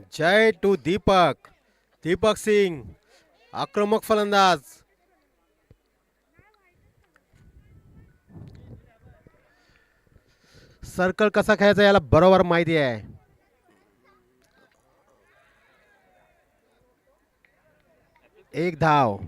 जय to Deepak. Deepak Singh आक्रमक फलंदाज. Circle कसा खेळायचा याला बरोबर माहिती आहे. एक धाव.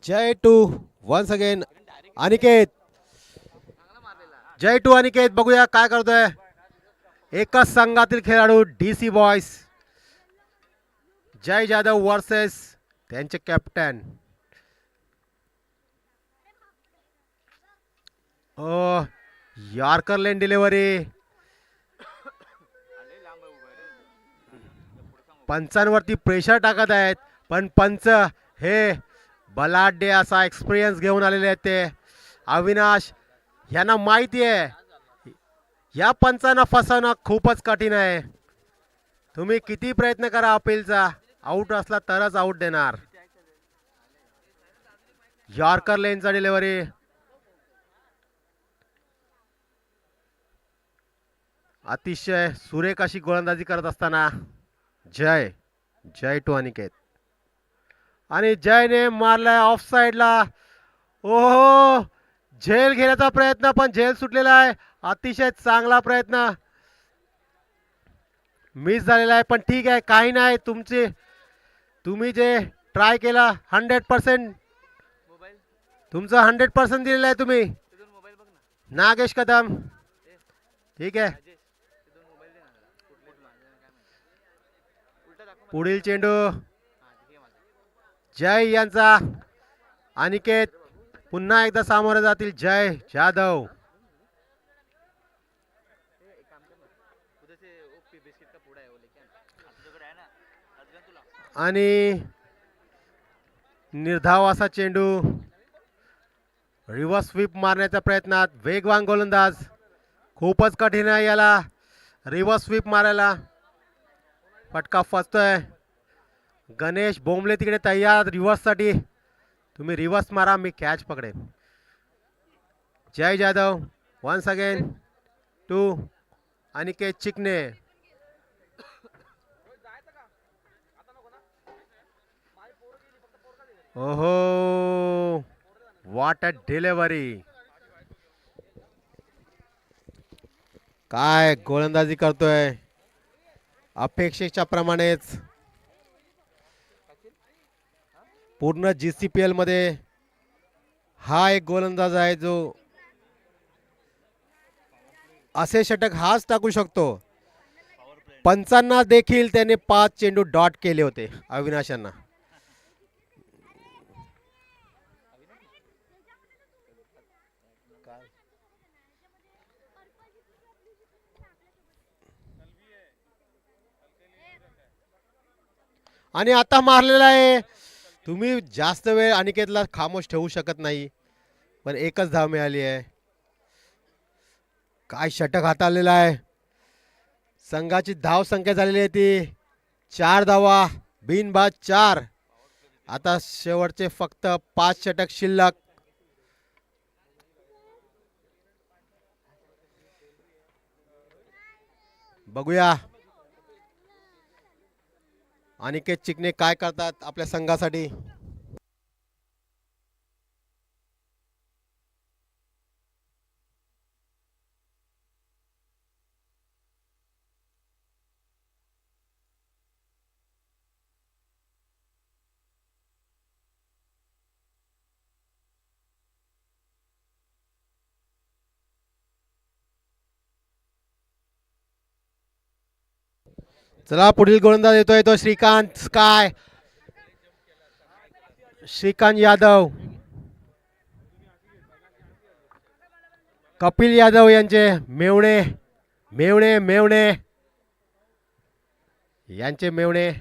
Jay to once again Aniket. Jay to Aniket. बघूया काय करतोय. एकाच संघातील खेळाडू DC boys Jay Jadhav versus त्यांचे कॅप्टन. Yorker length delivery. पंचांवरती प्रेशर टाकत आहेत पण पंच हे बलाढ्य असा एक्सपिरियन्स घेऊन आलेले आहेत. ते अविनाश यांना माहिती आहे या पंचांना फसवणं खूपच कठीण आहे. तुम्ही किती प्रयत्न करा अपीलचा, आउट असला तरच आउट देणार. यॉर्कर लेनचा डिलिव्हरी. अतिशय सुरेख अशी गोलंदाजी करत असताना जय टू अनिकेत. आणि जयने मारलाय ऑफ साइडला. ओहो, झेल घेण्याचा प्रयत्न पण झेल सुटलेला आहे. अतिशय चांगला प्रयत्न मिस झालेला आहे पण ठीक आहे, काही नाही. तुम्ही जे ट्राय केला 100% तुमचं 100% दिलेलं आहे तुम्ही. नागेश कदम. ठीक आहे. पुढील चेंडू जय यांचा. अनिकेत पुन्हा एकदा सामोरे जातील जय जाधव. आणि निर्धाव असा चेंडू. रिव्हर्स स्वीप मारण्याच्या प्रयत्नात वेगवान गोलंदाज. खूपच कठीण आहे याला रिव्हर्स स्वीप मारायला. फटका फसतोय. गणेश बोंबले तिकडे तयार रिव्हर्स साठी. तुम्ही रिव्हर्स मारा, मी कॅच पकडेन. Jay Jadhav once again to Aniket Chikne. ओहो, व्हॉट अ डिलिव्हरी. काय गोलंदाजी करतोय अपेक्षेच्या प्रमाणेच. पूर्ण GCPL मध्ये हा एक गोलंदाज आहे जो असे षटक हाच टाकू शकतो. पंचांना देखील त्याने 5 चेंडू डॉट केले होते अविनाशांना. आणि आता मारलेला आहे. तुम्ही जास्त वेळ अनिकेतला खामोश ठेवू शकत नाही पण एकच धाव मिळाली आहे. काय षटक हाताळलेला आहे. संघाची धाव संख्या झालेली आहे ती 4 धावा बिनबाद 4. आता शेवटचे फक्त 5 षटक शिल्लक. बघूया अनिकेत चिकने काय करतात आपल्या संघासाठी. चला पुढील गोलंदाज येतोय तो श्रीकांत स्काय. श्रीकांत यादव. कपिल यादव यांचे मेवणे मेवणे मेवणे यांचे मेवणे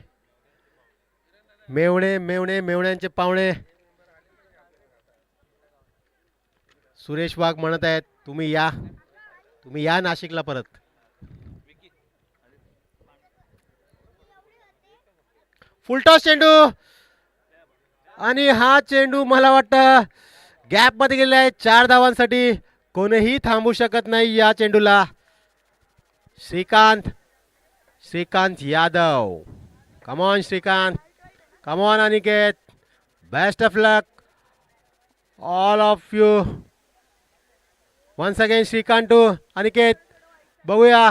मेवणे मेवणे मेवण्यांचे पाहुणे सुरेश वाघ म्हणत आहेत तुम्ही या नाशिकला परत. फुलटॉस चेंडू आणि हा चेंडू मला वाटतं गॅप मध्ये गेलेला आहे. 4 धावांसाठी कोणीही थांबू शकत नाही या चेंडूला. Shrikant Yadav, come on Shrikant, come on Aniket, best of luck all of you. Once again Shrikant to Aniket. बघूया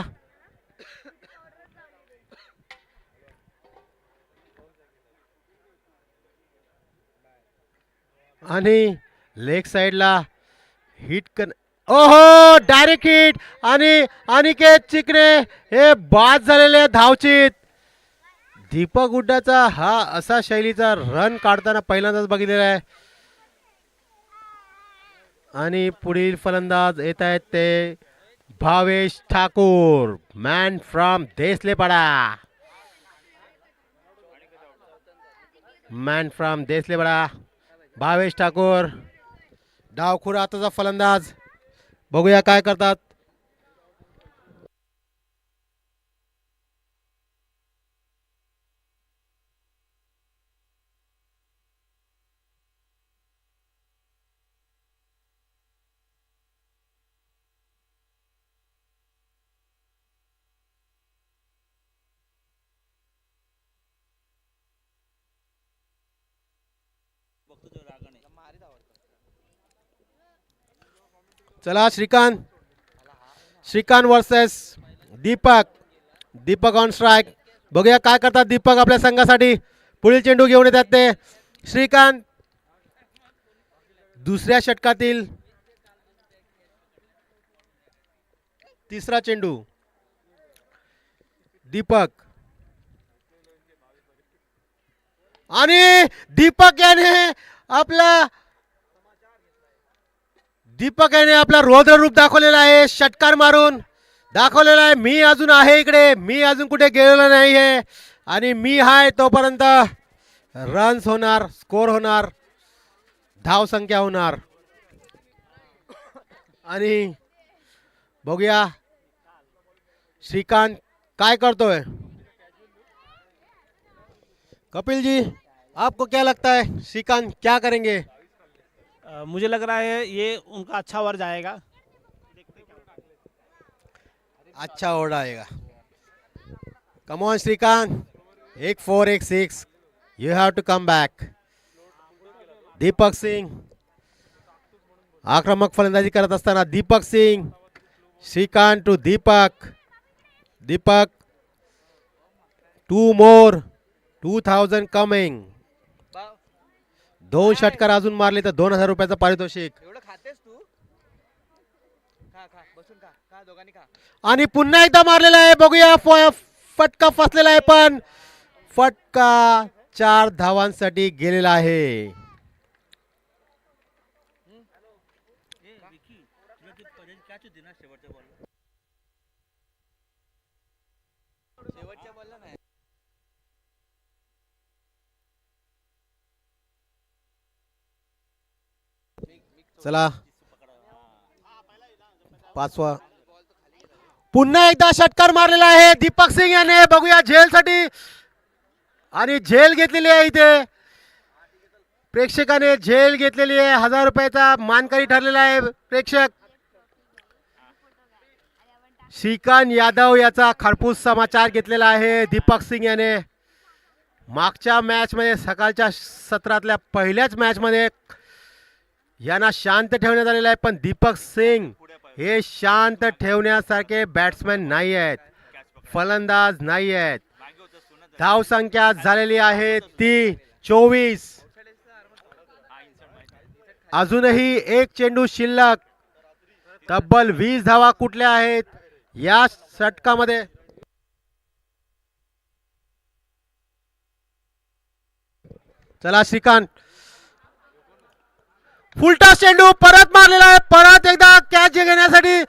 आणि लेग साइडला हिट कर. ओहो डायरेक्ट हिट आणि अनिकेत चिकणे हे बाद झालेले धावचित. दीपक हुड्डाचा हा असा शैलीचा रन काढताना पहिल्यांदाच बघितलेला आहे. आणि पुढील फलंदाज येत आहेत ते भावेश ठाकूर, मॅन फ्रॉम देसलेपाडा. भावेश ठाकूर डावखुर आताचा फलंदाज. बघूया काय करतात. चला Shrikant versus Deepak on strike. बघूया काय करतात दीपक आपल्या संघासाठी. पुढील चेंडू घेऊन येतात ते श्रीकांत. दुसऱ्या षटकातील तिसरा चेंडू. दीपक आणि दीपक याने आपला रौद्र रूप दाखवलेला आहे. षटकार मारून दाखवलेला आहे मी अजून आहे इकडे, मी अजून कुठे गेलेलो नाही आहे आणि मी आहे तोपर्यंत रन्स होणार, स्कोर होणार, धाव संख्या होणार. आणि बघूया श्रीकांत काय करतोय. कपिल जी आपको क्या लगता है श्रीकांत क्या करेंगे. मुझे लग रहा है ये उनका अच्छा ओवर जाएगा. अच्छा ओवर आएगा. Come on Shrikant. 1-4 1-6 you have to come back. Deepak Singh आक्रमक फलंदाजी करत असताना Deepak Singh. Shrikant to Deepak. 2 more 2000 coming. 2 षटकार अजून मारले तर 2000 रुपयाचं पारितोषिक. आणि पुन्हा एकदा मारलेला आहे. बघूया फटका फसलेला आहे पण फटका 4 धावांसाठी गेलेला आहे. चला 5वा पुन्हा एकदा षटकार मारलेला आहे दीपक सिंग याने. बघूया झेलसाठी आणि झेल घेतलेली आहे. इथे प्रेक्षकाने झेल घेतलेली आहे. 1000 रुपयाचा मानकरी ठरलेला आहे प्रेक्षक. श्रीकांत यादव याचा खरपूस समाचार घेतलेला आहे दीपक सिंग याने. मागच्या मॅच मध्ये सकाळच्या सत्रातल्या पहिल्याच मॅच मध्ये यांना शांत ठेवण्यात आलेला आहे पण दीपक सिंग हे शांत ठेवण्यासारखे बॅट्समॅन नाही आहेत, फलंदाज नाही आहेत. धाव संख्या झालेली आहे ती 24. अजूनही एक चेंडू शिल्लक. तब्बल 20 धावा कुठल्या आहेत या षटकामध्ये. चला श्रीकांत फुलटॉस चेंडू परत मारलेला आहे. परत एकदा कॅच घेण्यासाठी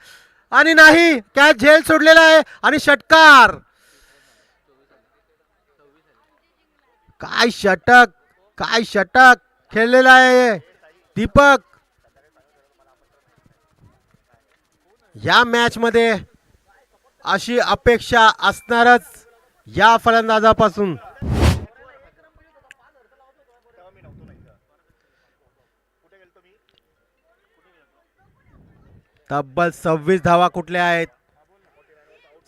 आणि नाही, कॅच झेल सोडलेला आहे आणि षटकार. काय षटक, काय षटक खेळलेला आहे दीपक. या मॅच मध्ये अशी अपेक्षा असणारच या फलंदाजापासून. तब्बल 26 धावा कुठल्या आहेत.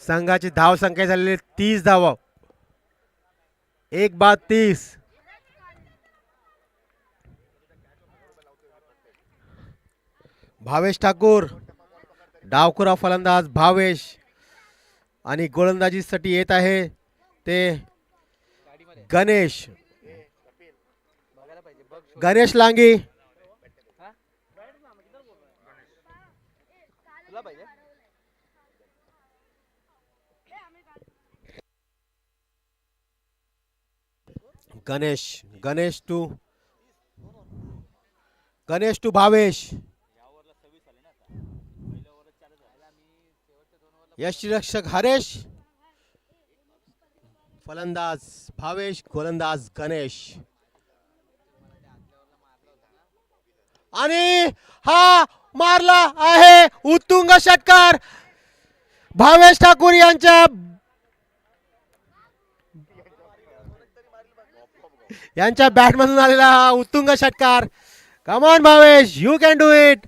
संघाची धाव संख्या झालेली 30 धावा. एक बाद 30. भावेश ठाकूर, डावखुरा फलंदाज भावेश, आणि गोलंदाजीसाठी येत आहे ते गणेश. गणेश लांगी. गणेश, गणेश टू भावेश. यष्टिरक्षक हरेश, फलंदाज भावेश, गोलंदाज गणेश. आणि हा मारला आहे उत्तुंग षटकार. भावेश ठाकूर यांच्या बॅट मधून आलेला हा उत्तुंग षटकार. Come on Bhavesh, you can do it.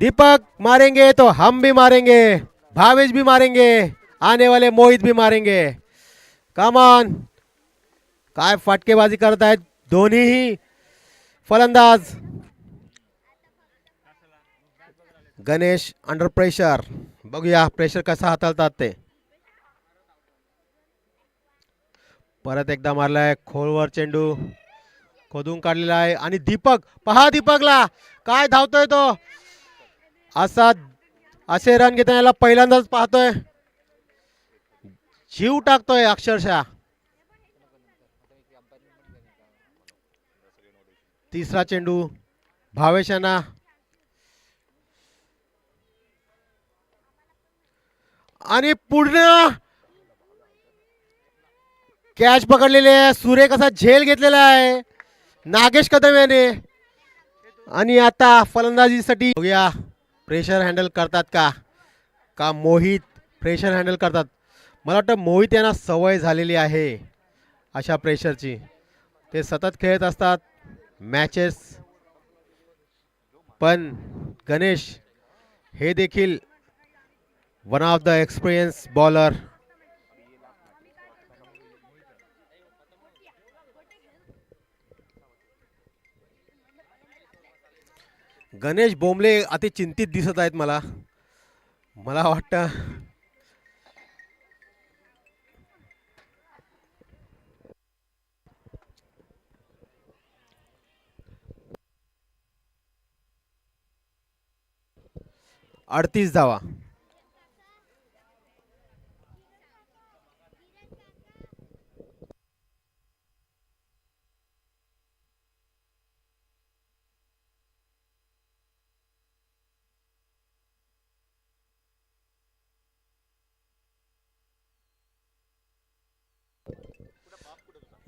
Deepak मारेंगे तो हम भी मारेंगे, भावेश भी मारेंगे, आने वाले मोहित भी मारेंगे. Come on. काय फटकेबाजी करत आहेत दोन्ही फलंदाज. Ganesh under pressure. बघूया प्रेशर कसा हाताळतात ते. परत एकदा मारलाय खोलवर चेंडू, खोदून काढलेला आहे आणि दीपक, पहा दीपकला काय धावतोय तो. असे रन घेताना याला पहिल्यांदाच पाहतोय. जीव टाकतोय अक्षरशः. तिसरा चेंडू भावेशांना. आणि पूर्ण कॅच पकडलेले आहे. सुरेख असा झेल घेतलेला आहे नागेश कदम याने. आणि आता फलंदाजीसाठी बघूया प्रेशर हँडल करतात का मोहित प्रेशर हँडल करतात. मला वाटतं मोहित यांना सवय झालेली आहे अशा प्रेशरची. ते सतत खेळत असतात मॅचेस. पण गणेश हे देखील one of the experience bowler. Ganesh Bomble अति चिंतित दिसत आहेत मला वाटतं. अडतीस धावा.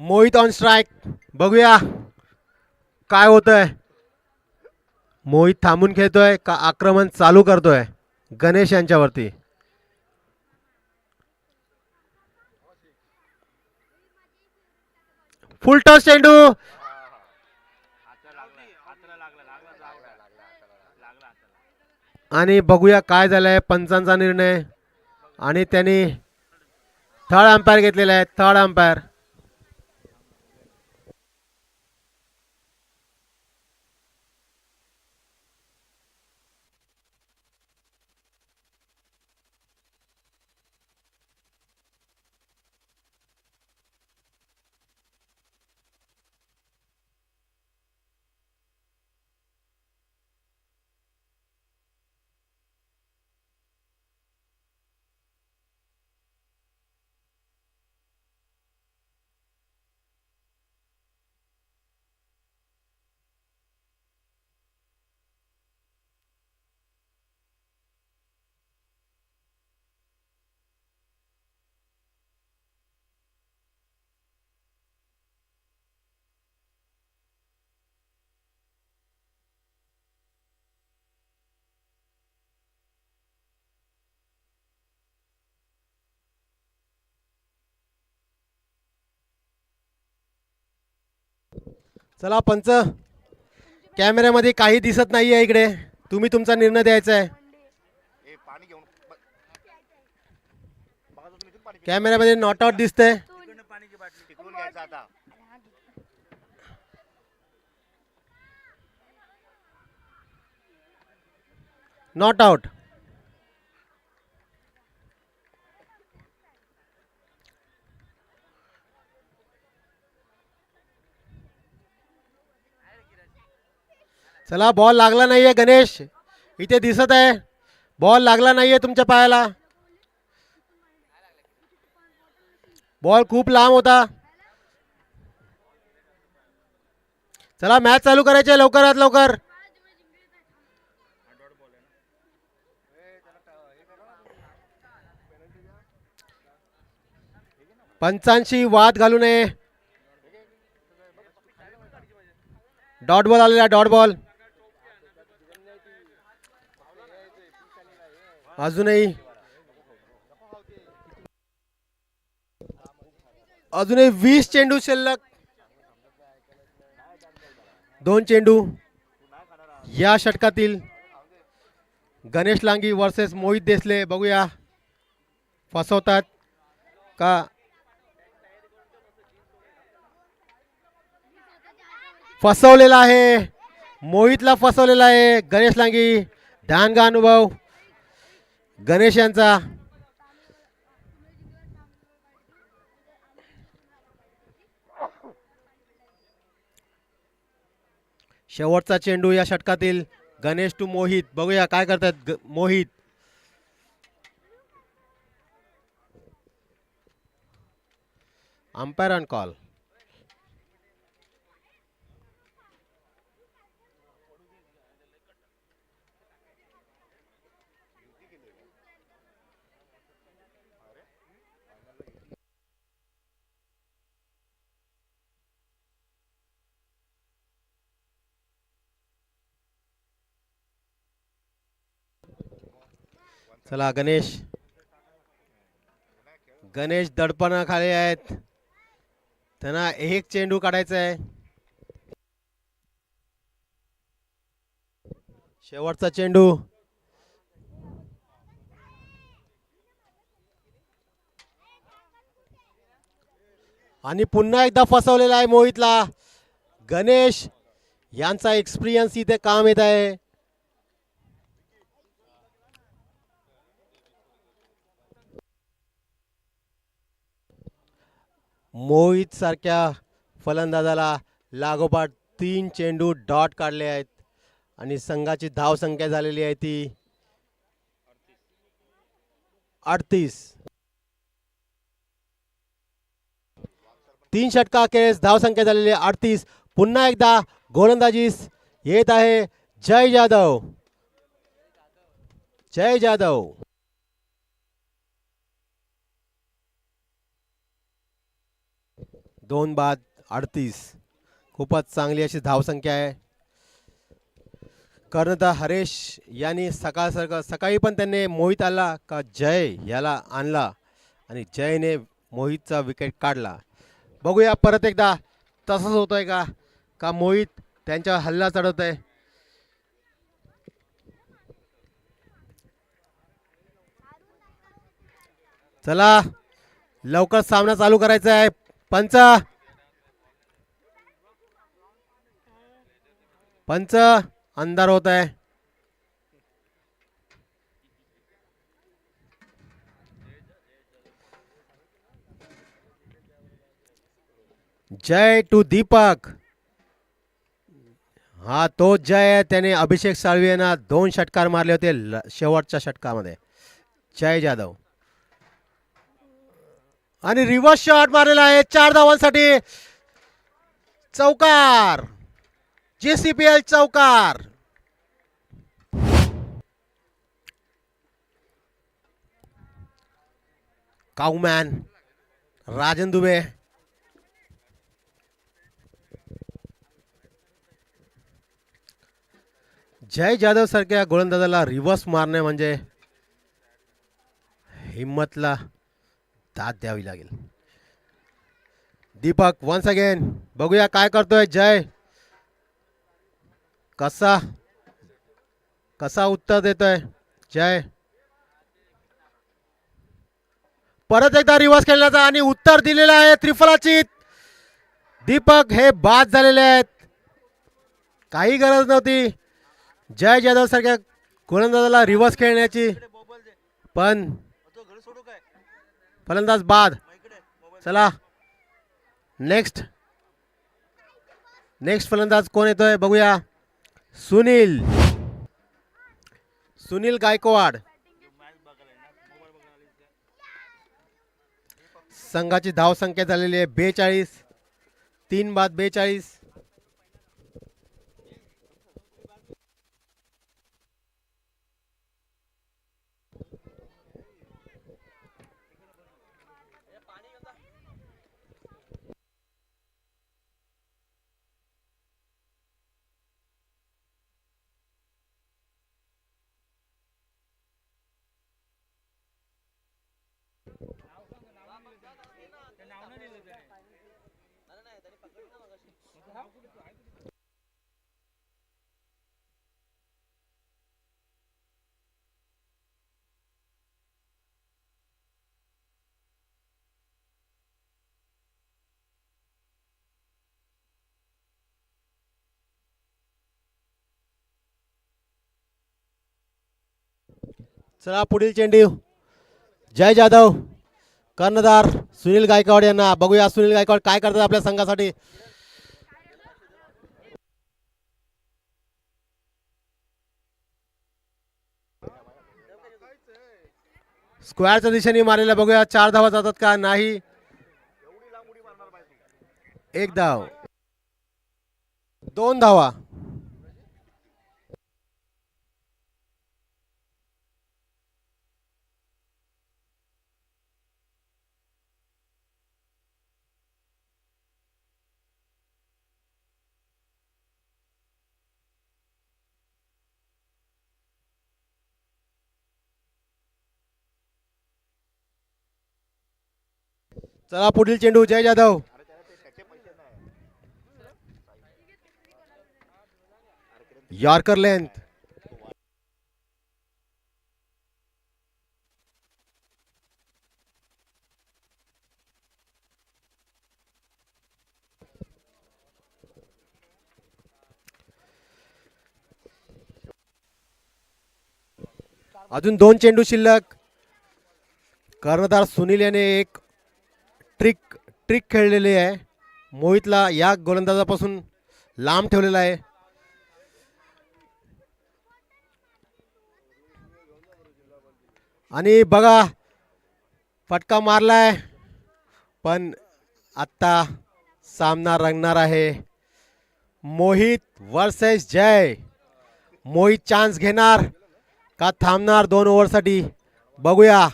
Mohit on strike. बघूया काय होतंय. मोहित थांबून खेळतोय का आक्रमण चालू करतोय गणेश यांच्यावरती. फुल टॉस चेंडू. आणि बघूया काय झालंय पंचांचा निर्णय. आणि त्यांनी थर्ड अंपायर घेतलेला आहे. Third umpire. चला पंच, कॅमेऱ्यामध्ये काही दिसत नाहीये इकडे, तुम्ही तुमचा निर्णय द्यायचा आहे. कॅमेऱ्यामध्ये नॉट आउट दिसतंय. Not out. चला, बॉल लागला नाहीये गणेश, इथे दिसत आहे. बॉल लागला नाहीये तुमच्या पायाला. बॉल खूप लांब होता. चला, मॅच चालू करायची आहे लवकरात लवकर. पंचांशी वाद घालू नये. डॉट बॉल आलेला, डॉट बॉल. अजूनही अजूनही 20 चेंडू शिल्लक. 2 चेंडू या षटकातील. गणेश लांगी वर्सेस मोहित देसले. बघूया फसवतात का. फसवलेला आहे, मोहितला फसवलेला आहे गणेश लांगी. ध्यानगा अनुभव गणेश यांचा. शेवटचा चेंडू या षटकातील. गणेश टू मोहित. बघूया काय करतात मोहित. Umpire on call. चला गणेश, गणेश दडपणाखाली आहेत. त्यांना एक चेंडू काढायचा आहे. शेवटचा चेंडू. आणि पुन्हा एकदा फसवलेला आहे मोहितला. गणेश यांचा एक्सपिरियन्स इथे काम येत आहे. मोहित सारख्या फलंदाजाला लागोपाठ 3 चेंडू डॉट काढले आहेत आणि संघाची धाव संख्या झालेली आहे ती 38. 3 षटकाखेरीज धाव संख्या झालेली आहे 38. पुन्हा एकदा गोलंदाजीस येत आहे जय जाधव. जय जाधव. दोन बाद 38. खूपच चांगली अशी धावसंख्या आहे. कर्णधार हरेश यांनी सकाळी पण त्यांनी मोहित आला का जय याला आणला आणि जयने मोहितचा विकेट काढला. बघूया परत एकदा तसंच होतंय का मोहित त्यांच्या हल्ला चढवत आहे. चला लवकर सामना चालू करायचा आहे. पंच अंधार होत आहे. जय टू दीपक. हा तो जय आहे. त्याने अभिषेक साळवी यांना 2 षटकार मारले होते शेवटच्या षटकामध्ये. जय जाधव आणि रिव्हर्स शॉट मारलेला आहे 4 धावांसाठी. चौकार. JCPL चौकार. काउमॅन राजन दुबे. जय जाधव सारख्या गोलंदाजाला रिव्हर्स मारणे म्हणजे हिम्मतला दाद द्यावी लागेल. Deepak once again. बघूया काय करतोय जय. कसा कसा उत्तर देतोय जय. परत एकदा रिव्हर्स खेळण्याचा आणि उत्तर दिलेलं आहे त्रिफलाची. दीपक हे बाद झालेले आहेत. काही गरज नव्हती जय जाधव सारख्या गोलंदाजाला रिव्हर्स खेळण्याची, पण फलंदाज बाद. चला नेक्स्ट फलंदाज कोण येतोय बघूया. सुनील गायकवाड. संघाची धाव संख्या झालेली आहे 42. 3 बाद 42. चला पुढील चेंडू जय जाधव, कर्णधार सुनील गायकवाड यांना. बघूया सुनील गायकवाड काय करतात आपल्या संघासाठी. स्क्वेअरच्या दिशेने मारलेला बघूया. 4 धावा जातात का नाही. 1 धाव, 2 धावा. चला पुढील चेंडू जय जाधव. Yorker length. अजून 2 चेंडू शिल्लक. कर्णधार सुनील याने एक ट्रिक खेळलेली आहे. मोहितला या गोलंदाजापासून लांब ठेवलेला आहे. आणि बघा फटका मारलाय, पण आता सामना रंगणार आहे. मोहित वर्सेस जय. मोहित चान्स घेणार का थांबणार 2 ओव्हरसाठी बघूया.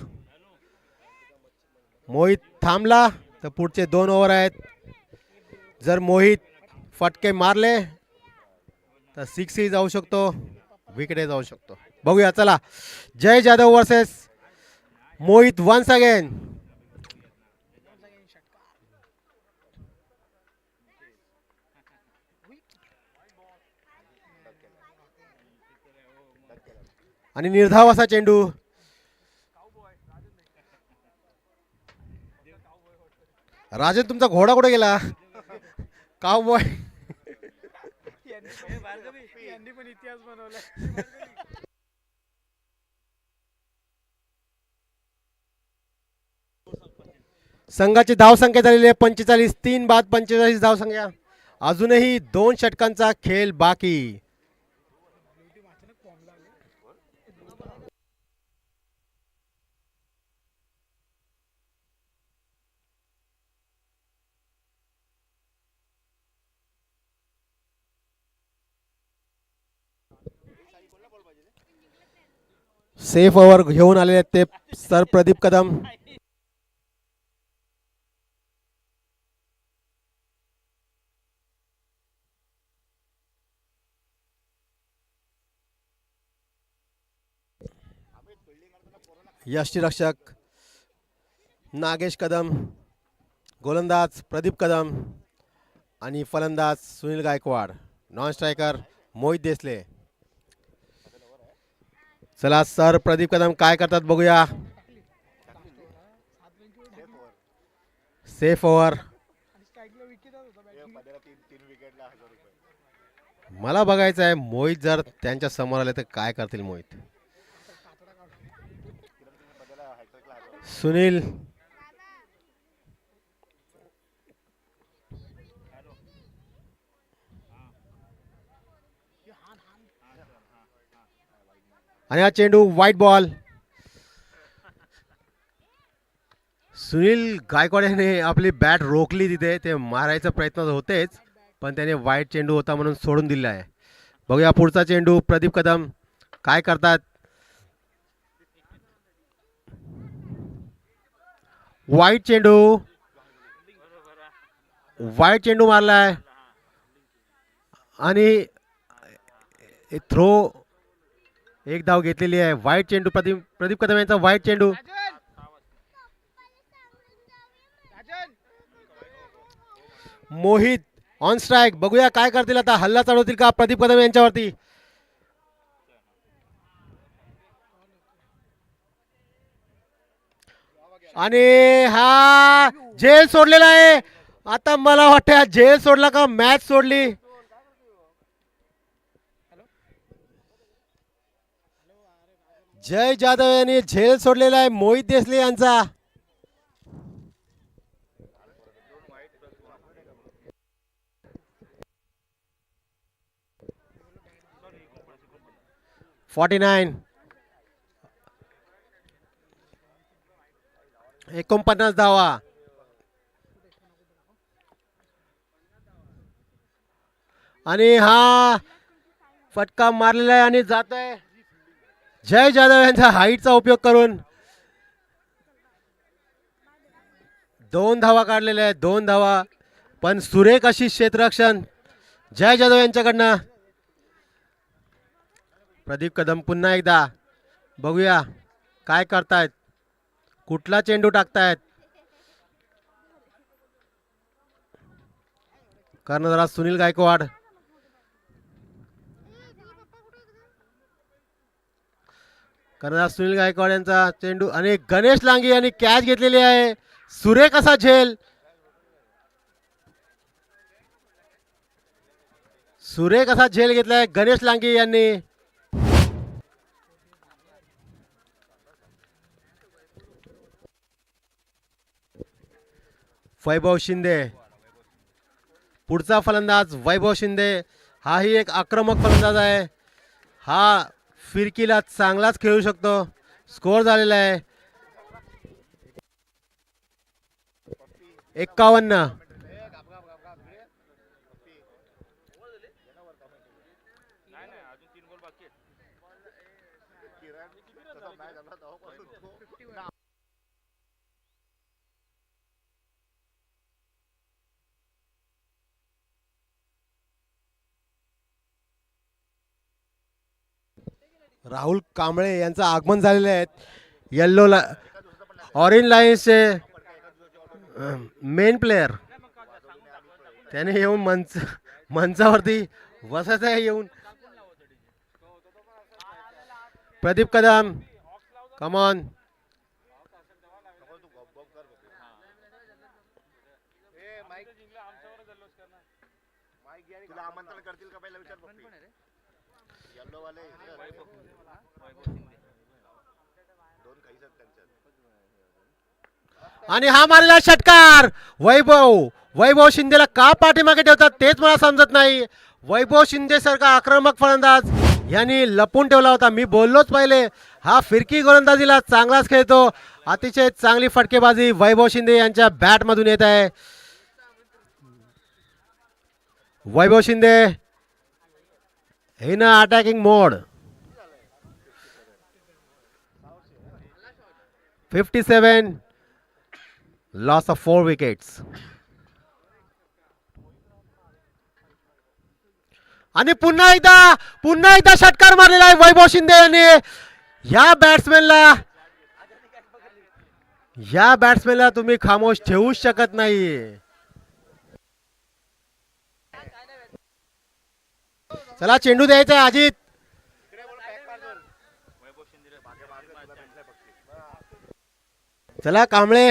मोहित थांबला तर पुढचे 2 ओव्हर आहेत. जर मोहित फटके मारले तर 6ही जाऊ शकतो, विकेटही जाऊ शकतो. बघूया चला. Jay Jadhav versus Mohit once again. आणि निर्धाव असा चेंडू. राजन तुमचा घोडा कुठे गेला. काउबॉय. संघाची धाव संख्या झालेली आहे 45. 3 बाद 45 धाव संख्या. अजूनही 2 षटकांचा खेळ बाकी. सेफ ओव्हर घेऊन आलेले आहेत ते सर प्रदीप कदम. यष्टीरक्षक नागेश कदम, गोलंदाज प्रदीप कदम आणि फलंदाज सुनील गायकवाड. Non striker Mohit Desale. चला सर प्रदीप कदम काय करतात बघूया. Safe over. मला बघायचं आहे मोहित जर त्यांच्या समोर आले तर काय करतील मोहित. सुनील. आणि हा चेंडू व्हाईट बॉल. सुनील गायकवाड याने आपली बॅट रोखली तिथे. ते मारायचा प्रयत्न होतेच पण त्याने वाईट चेंडू होता म्हणून सोडून दिला आहे. बघूया पुढचा चेंडू प्रदीप कदम काय करतात. वाईट चेंडू. वाईट चेंडू मारलाय आणि थ्रो. एक धाव घेतलेली आहे. वाईट चेंडू प्रदीप कदम यांचा वाईट चेंडू. Mohit on strike. बघूया काय करतील आता. हल्ला चढवतील का प्रदीप कदम यांच्यावरती. आणि हा झेल सोडलेला आहे. आता मला वाटतं झेल सोडला का मॅच सोडली. जय जाधव यांनी झेल सोडलेला आहे मोहित देसले यांचा. .49 49 धावा. आणि हा फटका मारलेला आहे आणि जात आहे. जय जाधव यांचा हाईटचा उपयोग करून 2 धावा काढलेल्या आहेत. 2 धावा पण सुरेख अशी क्षेत्ररक्षण जय जाधव यांच्याकडनं. प्रदीप कदम पुन्हा एकदा. बघूया काय करतायत. कुठला चेंडू टाकतायत. कर्णधार सुनील गायकवाड. कर्णधार सुनील गायकवाड यांचा चेंडू आणि गणेश लांगे यांनी कॅच घेतलेली आहे. सुरेख असा झेल. सुरेख असा झेल घेतलाय गणेश लांगे यांनी. वैभव शिंदे. पुढचा फलंदाज वैभव शिंदे. हाही एक आक्रमक फलंदाज आहे. हा फिरकीला चांगलाच खेळू शकतो. स्कोर झालेला आहे 51. राहुल कांबळे यांचं आगमन झालेलं आहे. येल्लो ऑरेंज लाईन्सचे मेन प्लेयर. त्याने येऊन मंचावरती बसायचं आहे येऊन. प्रदीप कदम कमॉन. आणि हा मारलेला षटकार. वैभव शिंदेला का पाठीमागे ठेवतात तेच मला समजत नाही. वैभव शिंदे सारखा आक्रमक फलंदाज यांनी लपून ठेवला होता. मी बोललोच पहिले हा फिरकी गोलंदाजीला चांगलाच खेळतो. अतिशय चांगली फटकेबाजी वैभव शिंदे यांच्या बॅट मधून येत आहे. Vaibhav Shinde in attacking mode. 57. Loss of 4 wickets. आणि पुन्हा एकदा षटकार मारलेला आहे वैभव शिंदे यांनी. या बॅट्समॅनला तुम्ही खामोश ठेवूच शकत नाही. चला चेंडू द्यायचा आहे अजित. चला कांबळे.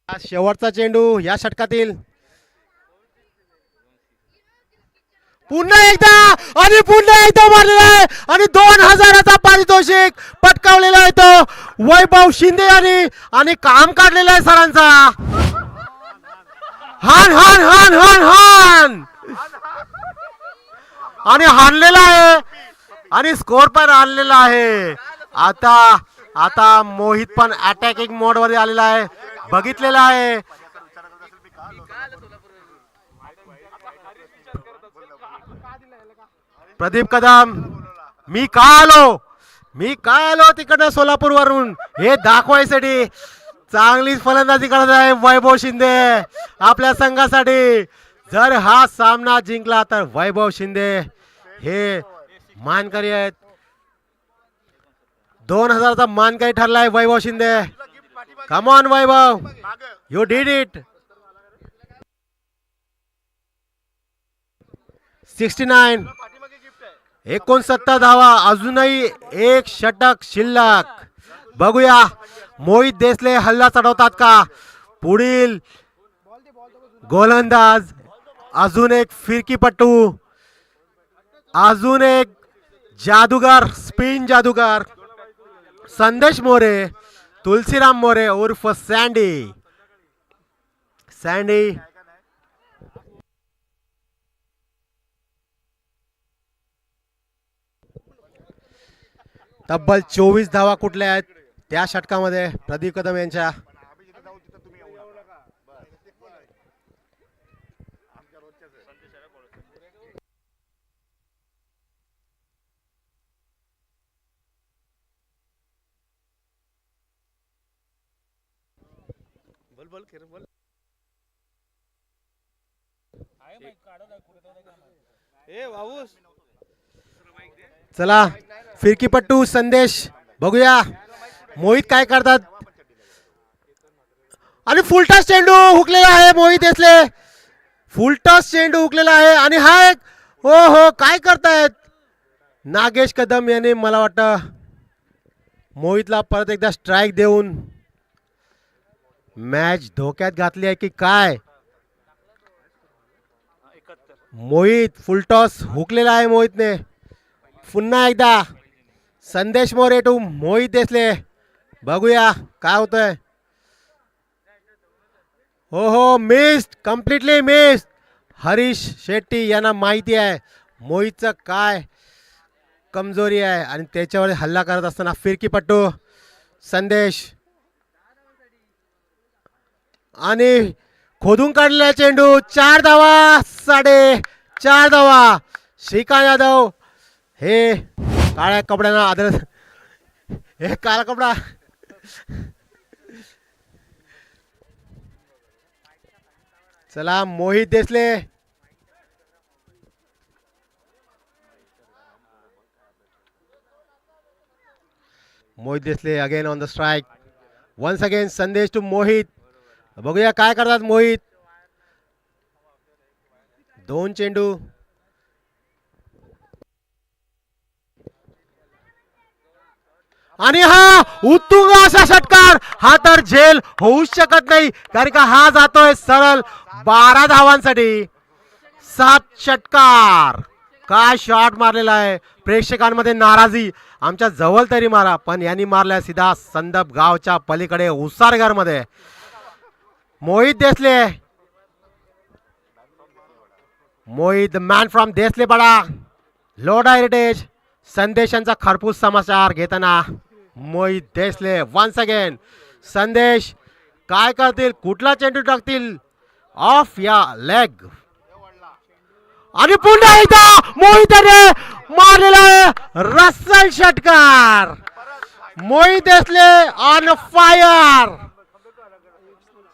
हा शेवटचा चेंडू या षटकातील. पुन्हा एकदा आणि पुन्हा एकदा मारलेला आहे आणि 2000चा पारितोषिक पटकावलेला आहे तो वैभव शिंदे आणि काम काढलेलं आहे सरांचा. हान हान हान हान हान आणि हाणलेला आहे आणि स्कोर पण आणलेला आहे. आता आता मोहित पण अटॅकिंग मोड मध्ये आलेला आहे. बघितलेला आहे. प्रदीप कदम मी का आलो तिकडनं सोलापूर वरून हे दाखवायसाठी. चांगलीच फलंदाजी करत आहे वैभव शिंदे आपल्या संघासाठी. जर हा सामना जिंकला तर वैभव शिंदे हे मानकरी आहेत. 2000चा मानकरी ठरलाय Vaibhav Shinde. Come on Vaibhav, you did it. 69 69 धावा. अजूनही एक षटक शिल्लक. बघूया मोहित देसले हल्ला चढवतात का. पुढील गोलंदाज अजून एक फिरकीपटू, अजून एक जादूगार, स्पिन जादूगार संदेश मोरे, तुलसीराम मोरे उर्फ सँडी. तब्बल 24 धावा कुठल्या आहेत त्या षटकामध्ये प्रदीप कदम यांच्या. चला फिरकीपट्टू संदेश बघूया मोहित काय करतात. आणि फुलटॉस चेंडू हुकलेला आहे मोहित देसले. फुलटॉस चेंडू हुकलेला आहे आणि हा एक हो काय करतायत नागेश कदम यांनी. मला वाटतं मोहितला परत एकदा स्ट्राईक देऊन मॅच धोक्यात घातली आहे की काय. मोहित फुलटॉस हुकलेला आहे मोहितने. पुन्हा एकदा संदेश मोरे टू मोहित देसले. बघूया काय होतंय. हो missed, completely missed. Harish Shetty यांना माहिती आहे मोहितचं काय कमजोरी आहे आणि त्याच्यावर हल्ला करत असताना फिरकीपट्टू संदेश आणि खोदून काढलेला चेंडू. 4 धावा, 4.5 धावा. श्रीकांत यादव हे काळ्या कपड्यांना आदर, हे काळा कपडा. चला Mohit Desale. Mohit Desale again on the strike. Once again Sandesh to Mohit. बघूया काय करतात मोहित. 2 चेंडू. आणि हा उत्तुंग असा षटकार. हा तर झेल होऊच शकत नाही कारण का हा जातोय सरळ 12 धावांसाठी. 7 षटकार. काय शॉट मारलेला आहे. प्रेक्षकांमध्ये नाराजी. आमच्या जवळ तरी मारा, पण यांनी मारलाय सीधा संदप गावच्या पलीकडे उसारघर मध्ये. मोहित देसले. मोहित मॅन फ्रॉम देसले पडा लोडा हेरिटेज. संदेशांचा खरपूस समाचार घेताना मोहित देसले. वन्स अगेन संदेश काय करतील, कुठला चेंडू टाकतील ऑफ या लेग. आणि पुन्हा एकदा मोहितने मारलेला आहे रसल षटकार. Mohit Desale on fire.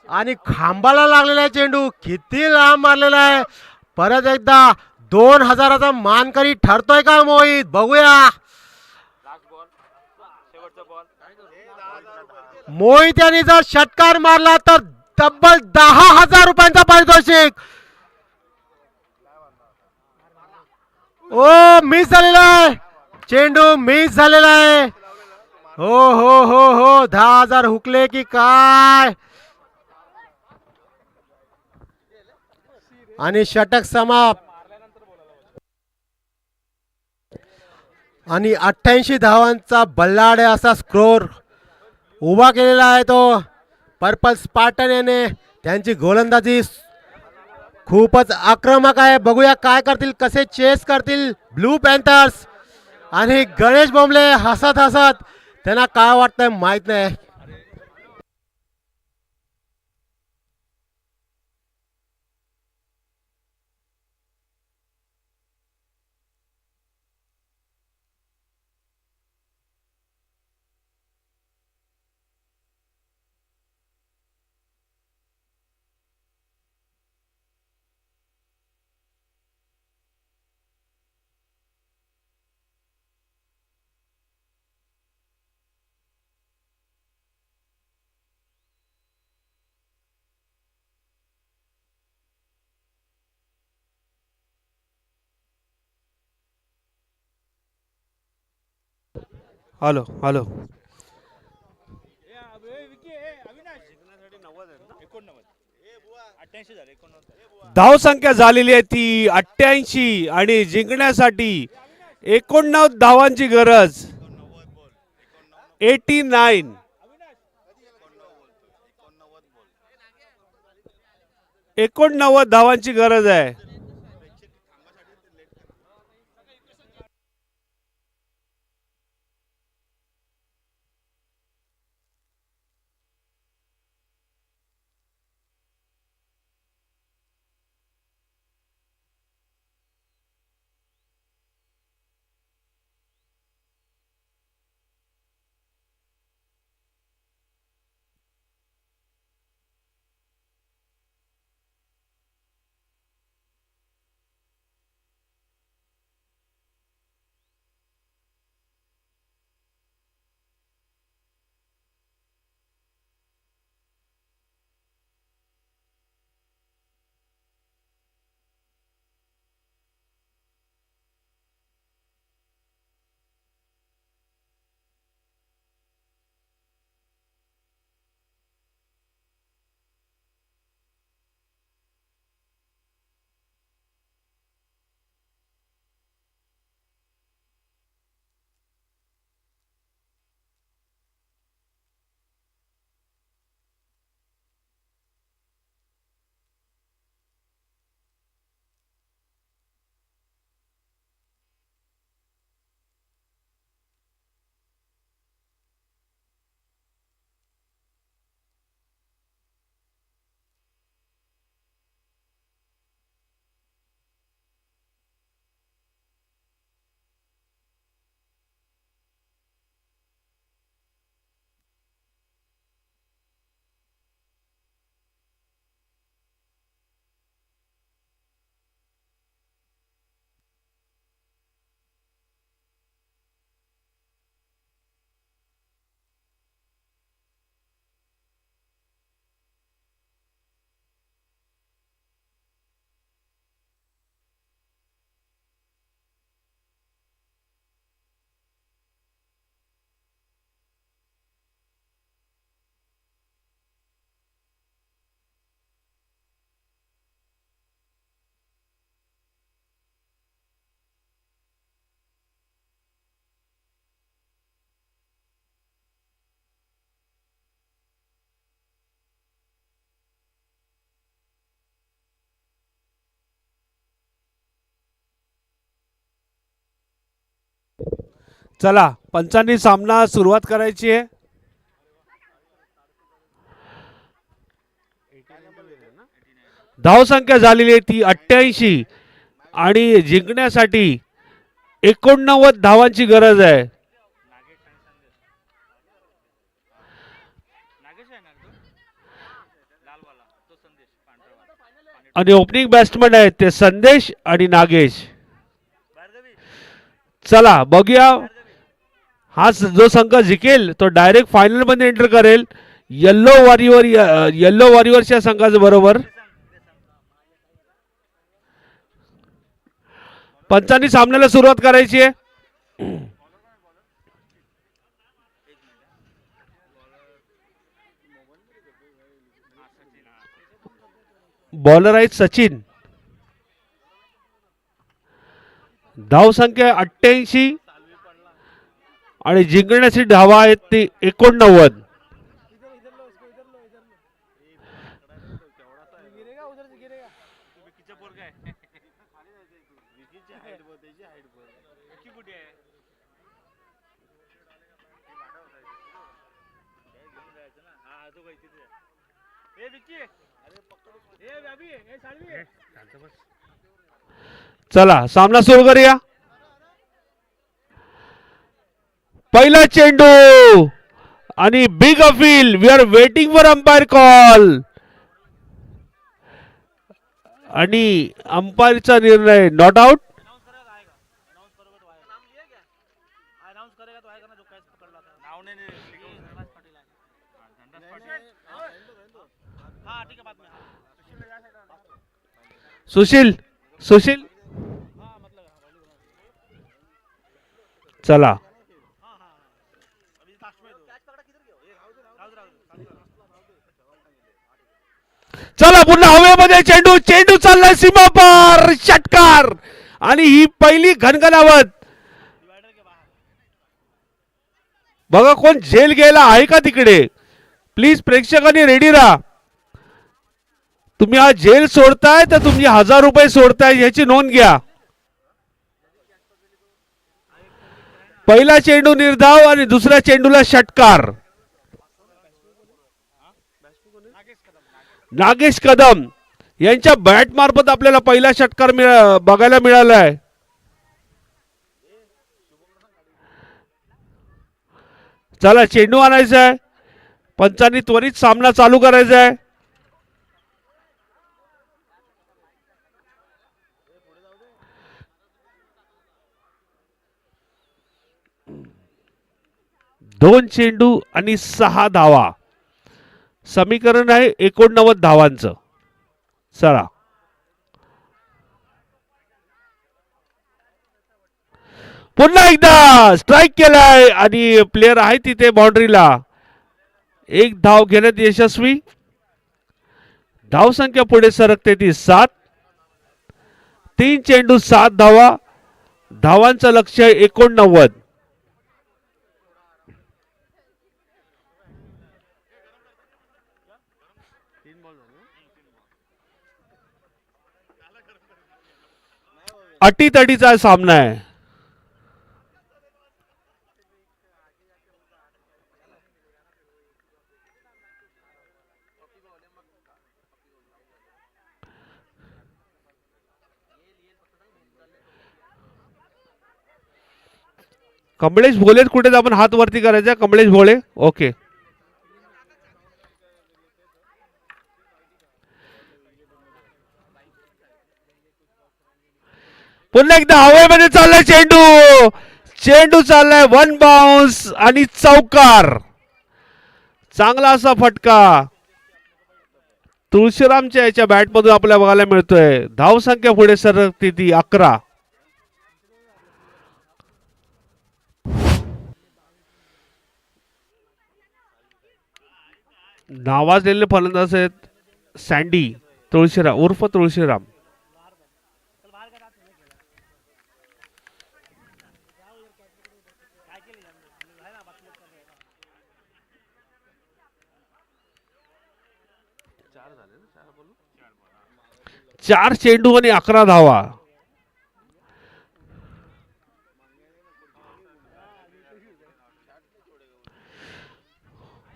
आणि खांबाला लागलेला चेंडू किती लांब मारलेला आहे. परत एकदा 2000चा मानकरी ठरतोय का मोहित. बघूया. मोहित यांनी जर षटकार मारला तर तब्बल 10,000 रुपयांचा पारितोषिक. ओ मिस झालेला आहे, चेंडू मिस झालेला आहे. हो हो हो हो 10,000 हुकले की काय. आणि षटक समाप्त. आणि 88 धावांचा बल्लाड असा स्कोर उभा केलेला आहे तो पर्पल स्पार्टन याने. त्यांची गोलंदाजी खूपच आक्रमक आहे. बघूया काय करतील, कसे चेस करतील ब्लू पॅन्थर्स. आणि गणेश बोंबले हसत हसत, त्यांना काय वाटतंय माहित नाही. Hello hello. धाव संख्या झालेली आहे ती 88 आणि जिंकण्यासाठी 89 धावांची गरज. 89. 89 धावांची गरज आहे. चला पंचांनी सामना सुरुवात करायची आहे. धाव संख्या झालेली आहे ती 88 आणि जिंकण्यासाठी 89 धावांची गरज आहे. आणि ओपनिंग बॅट्समन आहेत ते संदेश आणि नागेश. चला बघूया हा जो संघ जिंकेल तो डायरेक्ट फायनल मध्ये एंटर करेल येल्लो वॉरियर्सच्या संघाच्या बरोबर. पंचांनी सामन्याला सुरुवात करायची आहे. बॉलर आहेत सचिन. धाव संख्या 88 आणि जिंकण्याची धावा आहेत ती 89. चला सामना सुरू करूया. पहिला चेंडू आणि big appeal. We are waiting for umpire call आणि अंपायरचा निर्णय नॉट आउट. सुशील सुशील चला चला पुन्हा हवेमध्ये चेंडू. चेंडू चाललाय सीमा पार. षटकार आणि ही पहिली घनघनावत. बघा कोण झेल गेला आहे का तिकडे. प्लीज प्रेक्षकांनी रेडी राहा. तुम्ही हा झेल सोडताय तर तुम्ही 1000 रुपये सोडताय याची नोंद घ्या. पहिला चेंडू निर्धाव आणि दुसऱ्या चेंडूला षटकार. नागेश कदम यांच्या बॅट मार्फत आपल्याला पहिला षटकार बघायला मिळाला आहे. चला चेंडू आणायचा आहे. पंचांनी त्वरित सामना चालू करायचा आहे. दोन चेंडू आणि 6 धावा. समीकरण आहे 89 धावांचं. चला पुन्हा एकदा स्ट्राइक केलाय आणि प्लेयर आहे तिथे बाउंड्रीला. एक धाव घेण्यात यशस्वी. धाव संख्या पुढे सरकते ती 7. 3 चेंडू 7 धावा. धावांचं लक्ष्य 89. अटीतटीचा सामना आहे. कमलेश भोले कुठे आपण हात वरती करायचा. कमलेश भोले ओके. पुन्हा एकदा हवेमध्ये चाललाय चेंडू. चेंडू चाललाय 1 बाउन्स आणि चौकार. चांगला असा फटका तुळशीरामच्या याच्या बॅट मधून आपल्याला बघायला मिळतोय. धाव संख्या पुढे सरकते ती 11. नावाजलेले फलंदाज आहेत सँडी तुळशीराम उर्फ तुळशीराम. चार चेंडू आणि 11 धावा.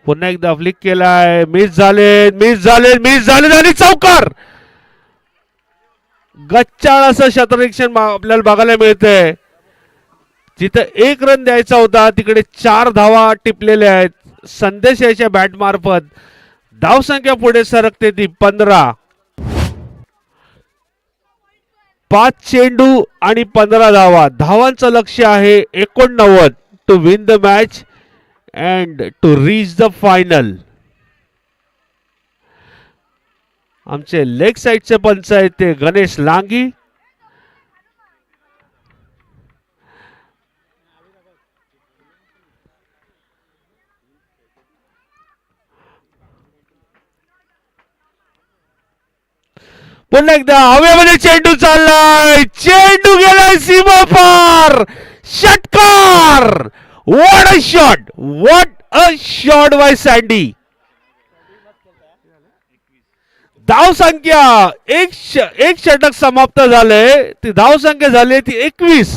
पुन्हा एकदा फ्लिक केलाय. मिस झाले आणि चौकार. गच्चाळ असं क्षेत्ररक्षण आपल्याला बघायला मिळतंय. जिथं 1 रन द्यायचा होता तिकडे 4 धावा टिपलेल्या आहेत. संदेश याच्या बॅट मार्फत. धाव संख्या पुढे सरकते ती 15. 5 चेंडू आणि 15 धावा. धावांचं लक्ष्य आहे 89. to win the match and to reach the final. आमचे लेग साइडचे पंच आहेत ते गणेश लांगी. पुन्हा एकदा हवेमध्ये चेंडू चाललाय, चेंडू गेलाय सीमा पार, षटकार. What a shot, what a shot bye sandy. धाव संख्या एक षटक समाप्त झाले, ती धाव संख्या झाली ती 21.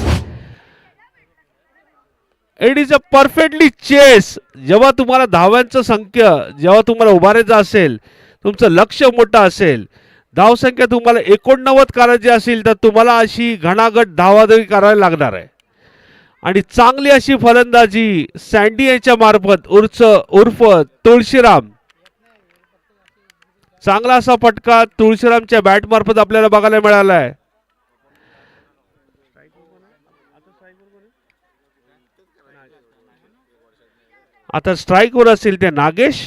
It is a perfectly chase. जेव्हा तुम्हाला धावांचं संख्या, जेव्हा तुम्हाला उभारायचं असेल, तुमचं लक्ष मोठं असेल, धावसंख्या तुम्हाला 89 करायची असेल तर तुम्हाला अशी घणाघट धावाधावी करायला लागणार आहे. आणि चांगली अशी फलंदाजी सँडी यांच्या मार्फत उर्फ तुळशीराम, चांगला असा फटका तुळशीरामच्या बॅट मार्फत आपल्याला बघायला मिळाला आहे. आता स्ट्राईक वर असतील ते नागेश,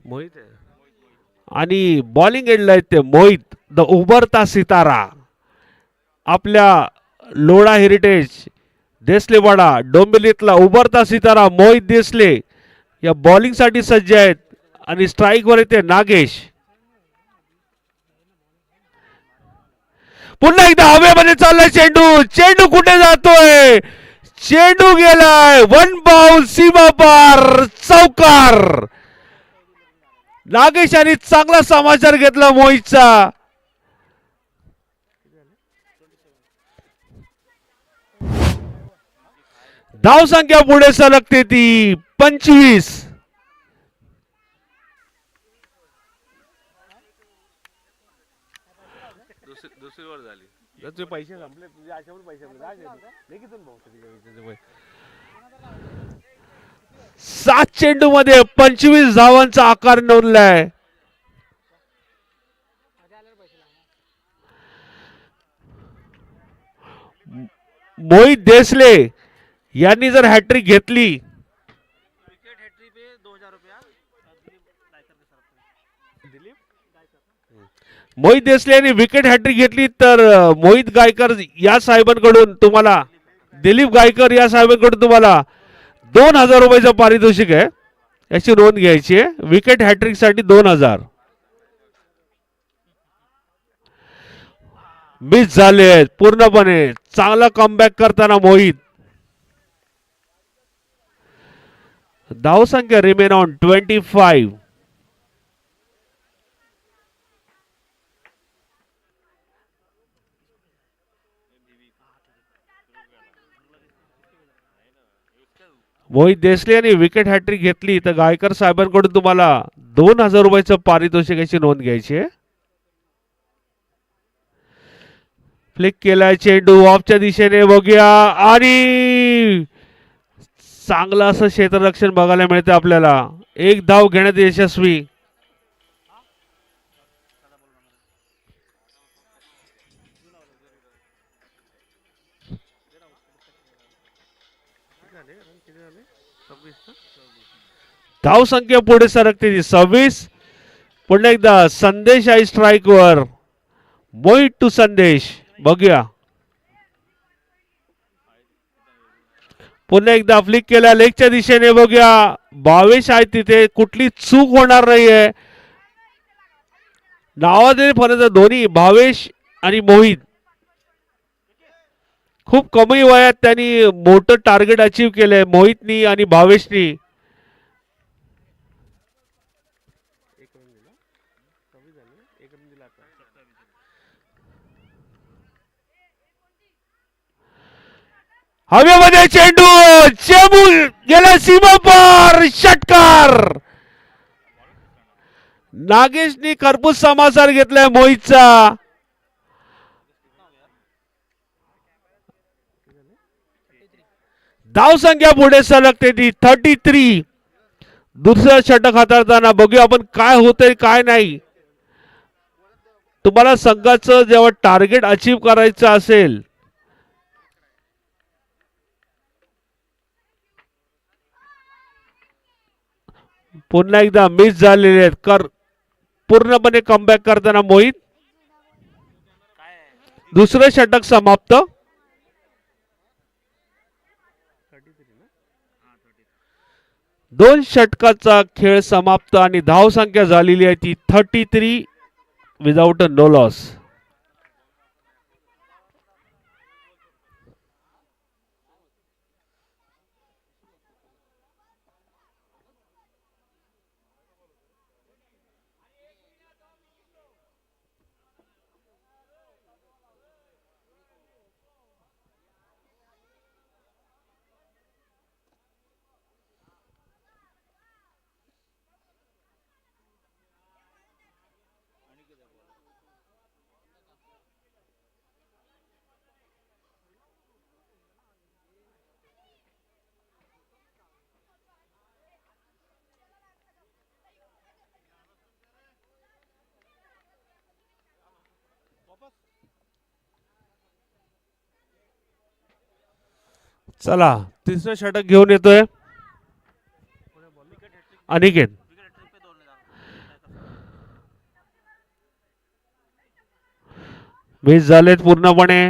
मोहित आणि बॉलिंग एंडला आहेत ते मोहित, द उभरता सितारा. आपल्या लोढा हेरिटेज देसलेवाडा डोंबिवलीतला उभरता सितारा मोहित देसले या बॉलिंग साठी सज्ज आहेत. आणि स्ट्राईक वर येते नागेश. पुन्हा एकदा हवेमध्ये चाललाय चेंडू, चेंडू कुठे जातोय, चेंडू गेलाय वन बाउंस सीमा पार, चौकार. नागेशाने चांगला समाचार घेतला मोहितचा. धाव संख्या पुढे सरकते ती 25. दुसरी वर झाली. तुझे पैसे संपले, तुझे आशावर पैसे संपले. 7 चेंडू मध्ये 25 धावांचा आकार नोंदलाय. मोहित देसले यांनी जर हॅट्रिक घेतली, मोहित देसले यांनी विकेट हॅट्रिक घेतली तर मोहित गायकर या साहेबांकडून तुम्हाला, दिलीप गायकर या साहेबांकडून तुम्हाला 2000 रुपयाचं पारितोषिक आहे, याची नोंद घ्यायची आहे. विकेट हॅट्रिक साठी 2000 मिस झाले आहेत पूर्णपणे. चांगला कमबॅक करताना मोहित. धावसंख्या रिमेन ऑन 25. मोहित देसले यांनी विकेट हॅट्रिक घेतली तर गायकर साहेबांकडून तुम्हाला 2000 रुपयाचं पारितोषिकाची नोंद घ्यायची आहे. फ्लिक केलाय चेंडू ऑफच्या दिशेने, बघूया आणि चांगलं असं क्षेत्ररक्षण बघायला मिळते आपल्याला. एक धाव घेण्यात यशस्वी. धाव संख्या पुढे सरकते 26. पुन्हा एकदा संदेश आहे स्ट्राईक वर. मोहित टू संदेश, बघूया. पुन्हा एकदा फ्लिक केला लेगच्या दिशेने, बघूया. भावेश आहे तिथे, कुठली चूक होणार नाहीये. नावाजलेले फलंदाज दोन्ही भावेश आणि मोहित खूप कमी वयात त्यांनी मोठं टार्गेट अचीव केलंय, मोहितनी आणि भावेशनी. हवेमध्ये चेंडू, चेंडू गेला सीमा पार, षटकार. नागेशनी खरपूस समाचार घेतलाय मोहितचा. धाव संख्या पुढे सरकते ती 33. दुसरं षटक हाताळताना बघूया आपण काय होतंय काय नाही. तुम्हाला संघाचं जेव्हा टार्गेट अचीव करायचं असेल पुन्हा एकदा मिस झालेले आहेत. पूर्णपणे कमबॅक करताना मोहित. दुसरं षटक समाप्त. दोन षटकाचा खेळ समाप्त आणि धावसंख्या झालेली आहे ती 33 विदाउट अ नो लॉस. चला तिसरं षटक घेऊन येतोय अनिकेत. मिस झालेत पूर्णपणे.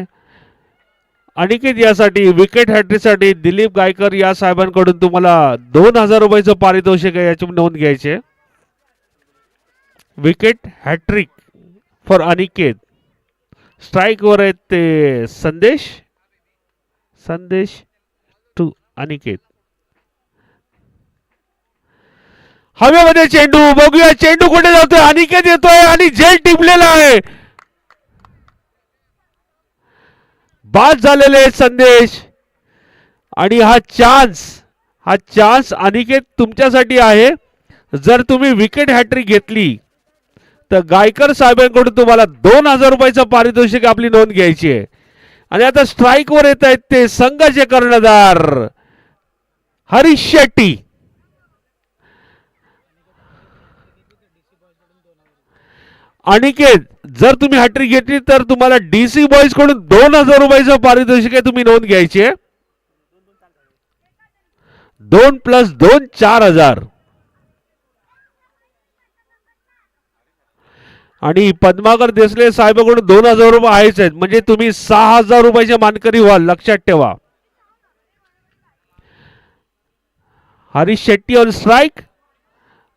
अनिकेत यासाठी विकेट हॅट्रिकसाठी दिलीप गायकर या साहेबांकडून तुम्हाला 2000 रुपयाचं पारितोषिक आहे, याची नोंद घ्यायची. Wicket hat trick for Aniket. Strike वर आहेत ते संदेश टू अनिकेत. हवेमध्ये चेंडू. बघूया चेंडू कुठे जातोय. अनिकेत येतोय आणि झेल टिपलेला आहे. बाद झालेले संदेश. आणि हा चान्स अनिकेत तुमच्यासाठी आहे. जर तुम्ही विकेट हॅट्रिक घेतली तर गायकर साहेबांकडून तुम्हाला 2000 रुपयाचं पारितोषिक आपली नोंद घ्यायची आहे. आणि आता स्ट्राईक वर येत आहेत ते संघाचे कर्णधार हरीश शेट्टी. अनिकेत जर तुम्ही हॅट्रिक घेतली तर तुम्हाला डीसी बॉईज कडून 2000 रुपयाचं पारितोषिक आहे, तुम्ही नोंद घ्यायची आहे. 2 + 2 4000. आणि पद्माकर देसले साहेबांकडून 2000 रुपये आहेच आहेत, म्हणजे तुम्ही 6000 रुपयाचे मानकरी व्हाल, लक्षात ठेवा. हरीश शेट्टी ऑन स्ट्राईक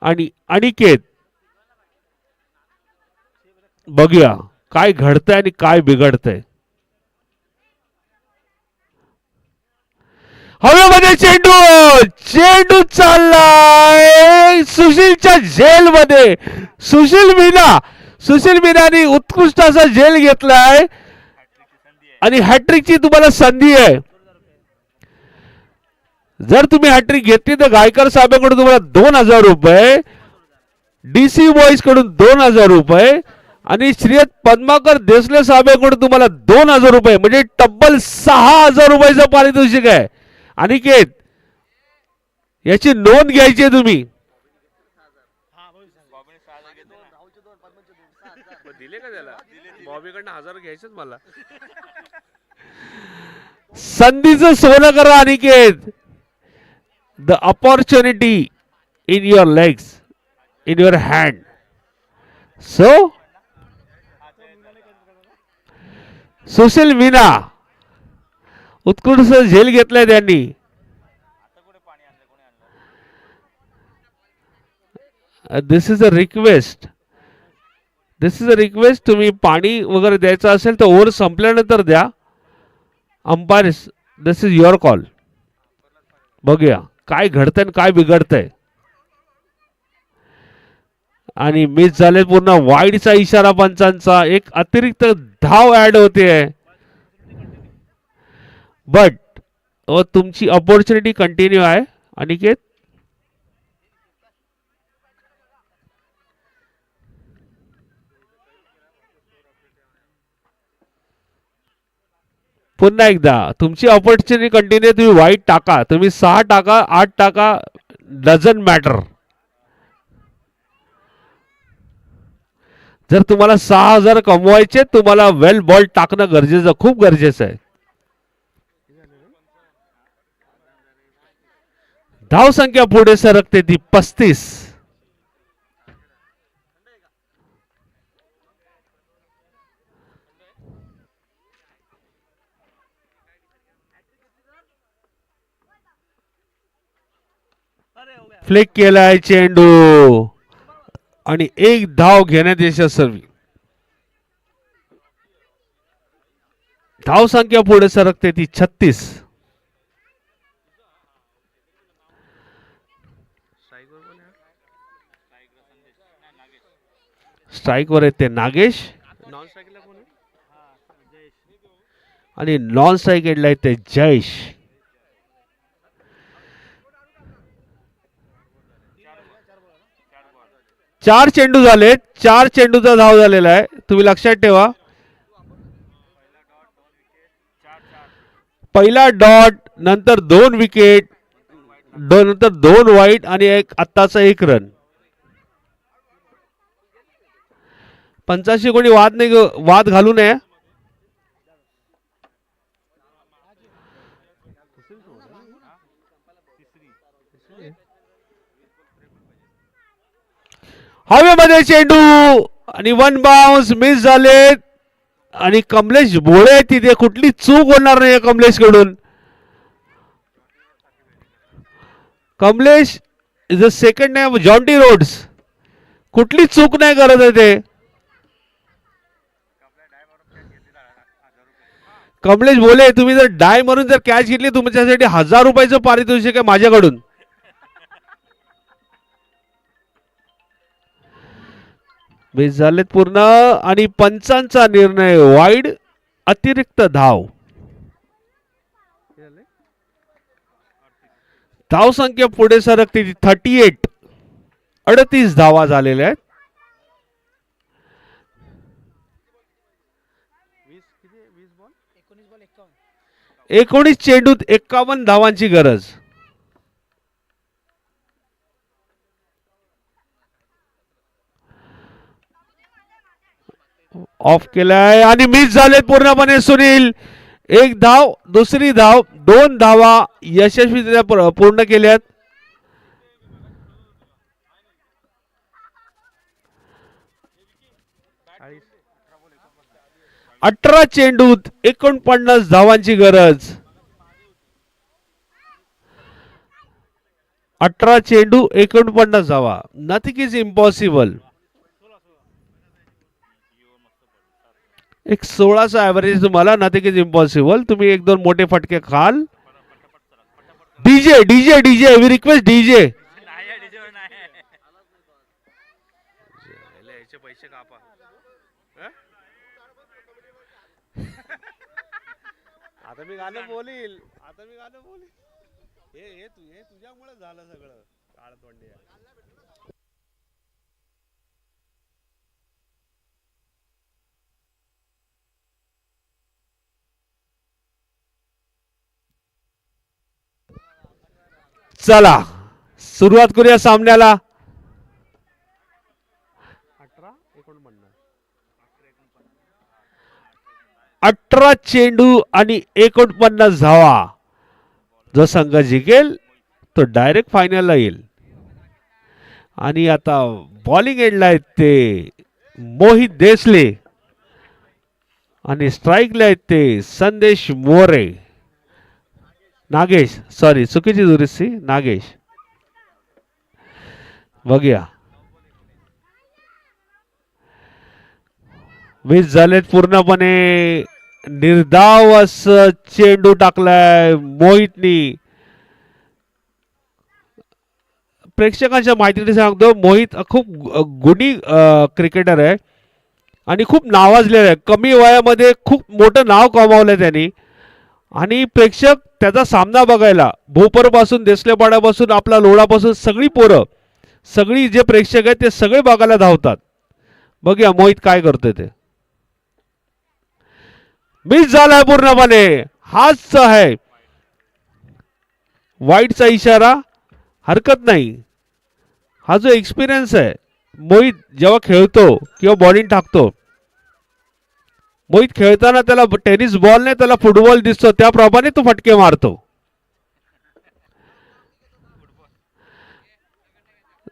आणि अनिकेत. बघूया काय घडतंय आणि काय बिघडतंय. हवेमध्ये चेंडू चाललाय सुशीलच्या झेल मध्ये. सुशील मीनाने उत्कृष्ट असा झेल घेतलाय आणि हॅट्रिकची तुम्हाला संधी आहे. जर तुम्ही हॅट्रिक घेतली तर गायकर साहेबांकडून तुम्हाला 2000 रुपये, डीसी बॉईज कडून 2000 रुपये आणि श्रीयत पद्माकर देसले साहेबांकडून तुम्हाला 2000 रुपये, म्हणजे तब्बल 6000 रुपयाचं पारितोषिक आहे. अनिकेत याची नोंद घ्यायची आहे तुम्ही. दिले का त्याला? बॉबीकडनं 1000 घ्यायचेच मला. संधीचं सोनं करा Aniket. The opportunity in your legs, in your hand. So Sushil Meena उत्कृष्ट झेल घेतलाय त्यांनी. दिस इज अ रिक्वेस्ट. तुम्ही पाणी वगैरे द्यायचं असेल तर ओव्हर संपल्यानंतर द्या. Umpire this is your call. बघूया काय घडतंय आणि काय बिघडतंय. आणि मिस झाले पूर्ण. वाईडचा इशारा पंचांचा. एक अतिरिक्त धाव ऍड होते, बट तुमची अपॉर्च्युनिटी कंटिन्यू आहे अनिकेत. पुन्हा एकदा तुमची अपॉर्च्युनिटी कंटिन्यू. तुम्ही वाईट टाका, तुम्ही 6 टाका 8 टाका, डझंट मॅटर. जर तुम्हाला 6000 कमवायचे तुम्हाला वेल बॉल टाकणं गरजेचं, खूप गरजेचं आहे. धाव संख्या पुढे सरकते ती 35. फ्लिक केलाय चेंडू आणि एक धाव घेण्यात यशस्वी. धाव संख्या पुढे सरकते ती 36. स्ट्राइक वर येते नागेश आणि नॉन स्ट्राइक एंडला येते जयेश. चार चेंडू झाले, 4 चेंडूचा धाव झालेला आहे. तुम्ही लक्षात ठेवा, पहिला डॉट, नंतर 2 विकेट, नंतर 2 वाईट आणि एक आत्ताचा 1 रन. पंचाशी कोणी वाद घालू नये. हवेमध्ये चेंडू आणि 1 बाउन्स मिस झाले आणि कमलेश भोळे तिथे कुठली चूक होणार नाही कमलेश कडून. Kamlesh is a second name Jonty Rhodes, कुठली चूक नाही करत आहे ते. कमलेश भोळे, तुम्ही जर डाय म्हणून जर कॅच घेतली तुमच्यासाठी 1000 रुपयाचं पारितोषिक आहे माझ्याकडून. मिस झालेत पूर्ण आणि पंचांचा निर्णय वाईड, अतिरिक्त धाव. धाव संख्या पुढे सरकते 38. 38 धावा झालेल्या आहेत. 19 चेंडूत 51 धावांची गरज. ऑफ केलाय आणि मिस झाले पूर्णपणे सुनील. 1 धाव, दुसरी धाव, 2 धावा यशस्वीरित्या पूर्ण केल्यात. अठरा चेंडूत 49 धावांची गरज. 18 चेंडू 49 धावा. Nothing is impossible. एक 16चा ऍव्हरेज तुम्हाला, नथिंग इज इम्पॉसिबल. तुम्ही 1-2 मोठे फटके खाल. DJ DJ DJ we request DJ. पैसे कापा. आता मी गाणं बोलील, हे तुझ्यामुळे झालं सगळं. काळ तोंडी. चला सुरुवात करूया सामन्याला. 18 चेंडू आणि 49 धावा. जो संघ जिंकेल तो डायरेक्ट फायनलला येईल. आणि आता बॉलिंग एंडला आहेत ते मोहित देसले आणि स्ट्राईकला आहेत ते संदेश मोरे. नागेश, सॉरी चुकीची दुरुस्ती, नागेश. बघूया. मिस झालेत पूर्णपणे. निर्धाव असं चेंडू टाकलाय मोहितनी. प्रेक्षकांच्या माहितीसाठी सांगतो, मोहित खूप गुणी क्रिकेटर आहे आणि खूप नावाजलेला आहे. कमी वयामध्ये खूप मोठं नाव कमावलंय त्यांनी. आणि प्रेक्षक त्याचा सामना बघायला भोपरपासून, देसलेपाड्यापासून, आपला लोणापासून सगळी पोरं, सगळी जे प्रेक्षक आहेत ते सगळे बघायला धावतात. बघूया मोहित काय करतोय ते. मिस झालाय पूर्णपणे. हाच आहे वाईटचा इशारा, हरकत नाही. हा जो एक्सपिरियन्स आहे मोहित जेव्हा खेळतो किंवा बॉलिंग टाकतो, मोहित खेळताना त्याला टेनिस बॉल नाही, त्याला फुटबॉल दिसतो, त्याप्रमाणे तो फटके मारतो.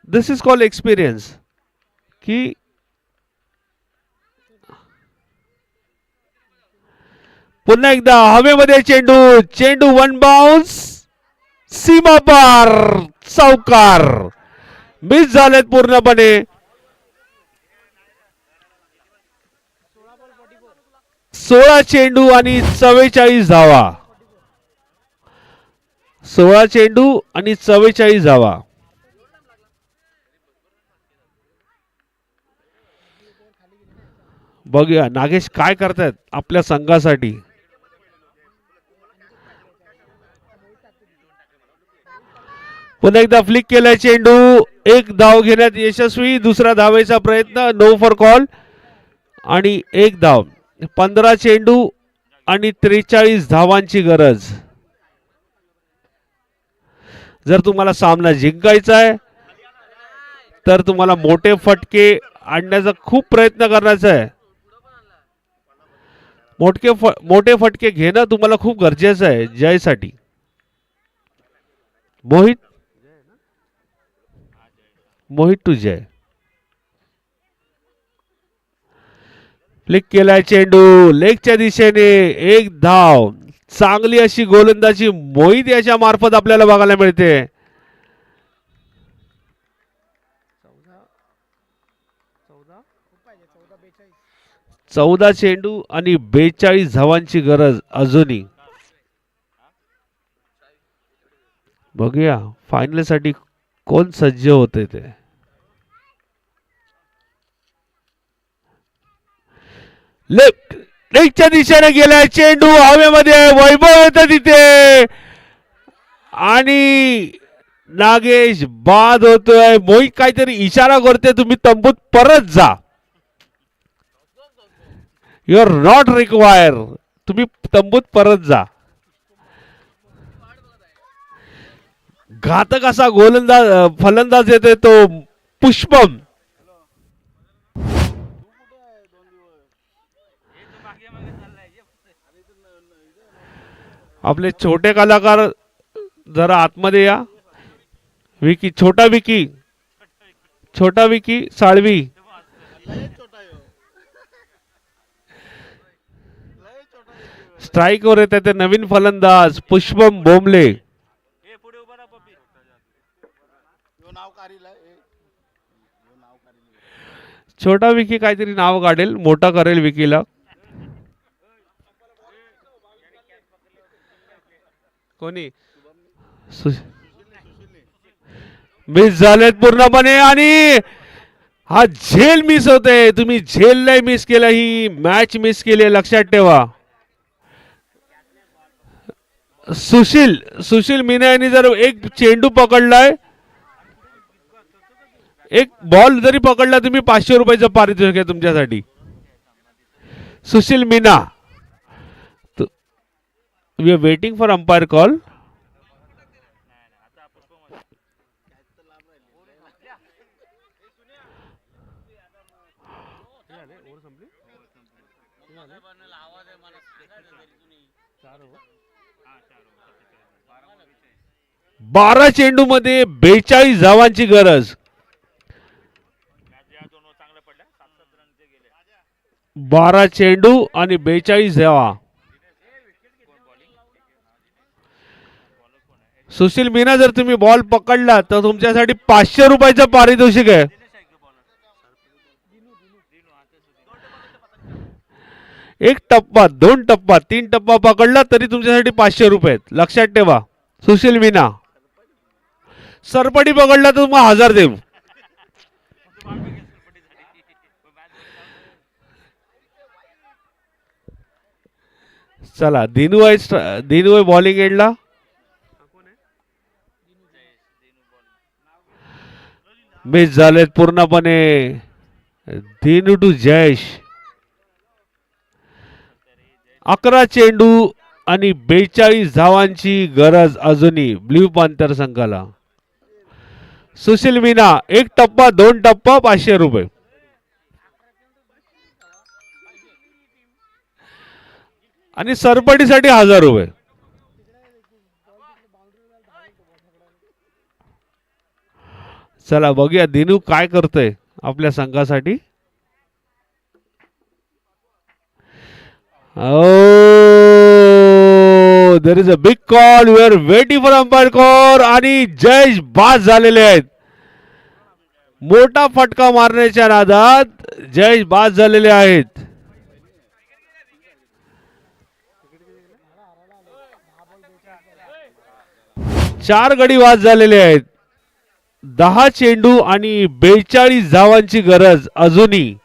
दिस इज कॉल्ड एक्सपिरियन्स. की पुन्हा एकदा हवेमध्ये चेंडू, चेंडू 1 बाउन्स सीमा पार चौकार मिस झालेत पूर्णपणे. 16 चेंडू आणि 44 धावा. 16 चेंडू आणि 44 धावा. बघूया नागेश काय करतायत आपल्या संघासाठी. पुन्हा एकदा फ्लिक केलाय चेंडू. एक धाव घेण्यात यशस्वी. दुसरा धावेचा प्रयत्न. नो फॉर कॉल आणि एक धाव. 15 चेंडू आणि 43 धावांची गरज. जर तुम्हाला सामना जिंकायचा आहे तर तुम्हाला मोठे फटके आणण्याचा खूप प्रयत्न करायचा आहे. मोठे फटके घेणं तुम्हाला खूप गरजेचं आहे जयसाठी. मोहित टू जय. फ्लिक केलाय चेंडू लेगच्या दिशेने. एक धाव. चांगली अशी गोलंदाजी मोहित याच्या मार्फत आपल्याला बघायला मिळते. 14 चेंडू आणि 42 धावांची गरज अजूनही. बघूया फायनल साठी कोण सज्ज होते ते. लेगच्या दिशेने गेलाय चेंडू. हवेमध्ये वैभव येतं तिथे आणि नागेश बाद होतोय. मोहित काहीतरी इशारा करते तुम्ही तंबूत परत जा. You are not require. तुम्ही तंबूत परत जा. घातक असा गोलंदाज फलंदाज येतोय तो पुष्पम. आपले छोटे कलाकार जरा आतमध्ये या. विकी छोटा विकी साळवी. स्ट्राइक वर येत ते नवीन फलंदाज पुष्पम बोंबले. छोटा विकी काहीतरी नाव काढेल. मोठा करेल विकीला. कोणी मिस झालेत पूर्णपणे आणि हा झेल मिस होते. तुम्ही झेल नाही मिस केलं. ही मॅच मिस केली लक्षात ठेवा. सुशील मीना यांनी जर एक चेंडू पकडलाय एक बॉल जरी पकडला तुम्ही 500 रुपयाचं पारितोषिक आहे तुमच्यासाठी. Sushil Meena. We are waiting for umpire call. बारा चेंडू मध्ये 42 धावांची गरज. 12 चेंडू आणि 42 धावा. सुशील मीना जर तुम्ही बॉल पकडला तर तुमच्यासाठी 500 रुपयाचं पारितोषिक आहे. एक टप्पा 2 टप्पा 3 टप्पा पकडला तरी तुमच्यासाठी 500 रुपये आहेत. लक्षात ठेवा. सुशील मीना. सरपटी पकडला तर तुम्हाला 1000 देऊ. चला दिनू बॉलिंग एंडला. मिस झालेत पूर्णपणे. दिनू टू जयेश. 11 चेंडू आणि 42 धावांची गरज अजूनही ब्ल्यू पॅन्थर संघाला. सुशील मीना. एक टप्पा 2 टप्पा 500 रुपये. आणि सरपटीसाठी 1000 रुपये. चला बघूया दिनू काय करतोय आपल्या संघासाठी. There is a big call. We are waiting for umpire call आणि जयेश बाद झालेले आहेत. मोठा फटका मारण्याच्या नादात जयेश बाद झालेले आहेत. 4 गडी बाद झालेले आहेत. 10 चेंडू आणि 42 धावांची गरज अजूनही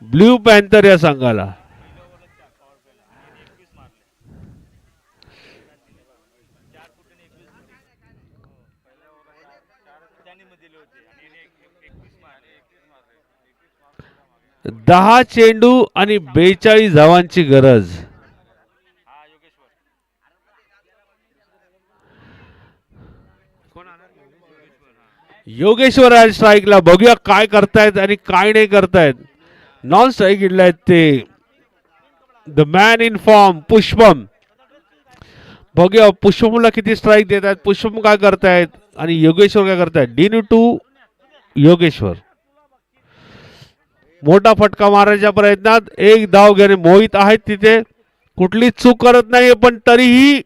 ब्ल्यू पॅन्थर या संघाला. दहा चेंडू आणि 42 धावांची गरज. योगेश्वर आहे स्ट्राईकला. बघूया काय करतायत आणि काय नाही करतायत. नॉन स्ट्राईक इडलायत ते द मॅन इन फॉर्म पुष्पम. बघूया पुष्पमला किती स्ट्राईक देत आहेत. पुष्पम काय करतायत आणि योगेश्वर काय करतायत. D to Yogeshwar. मोठा फटका मारण्याच्या प्रयत्नात एक धाव घेणे. मोहित आहेत तिथे, कुठली चूक करत नाही, पण तरीही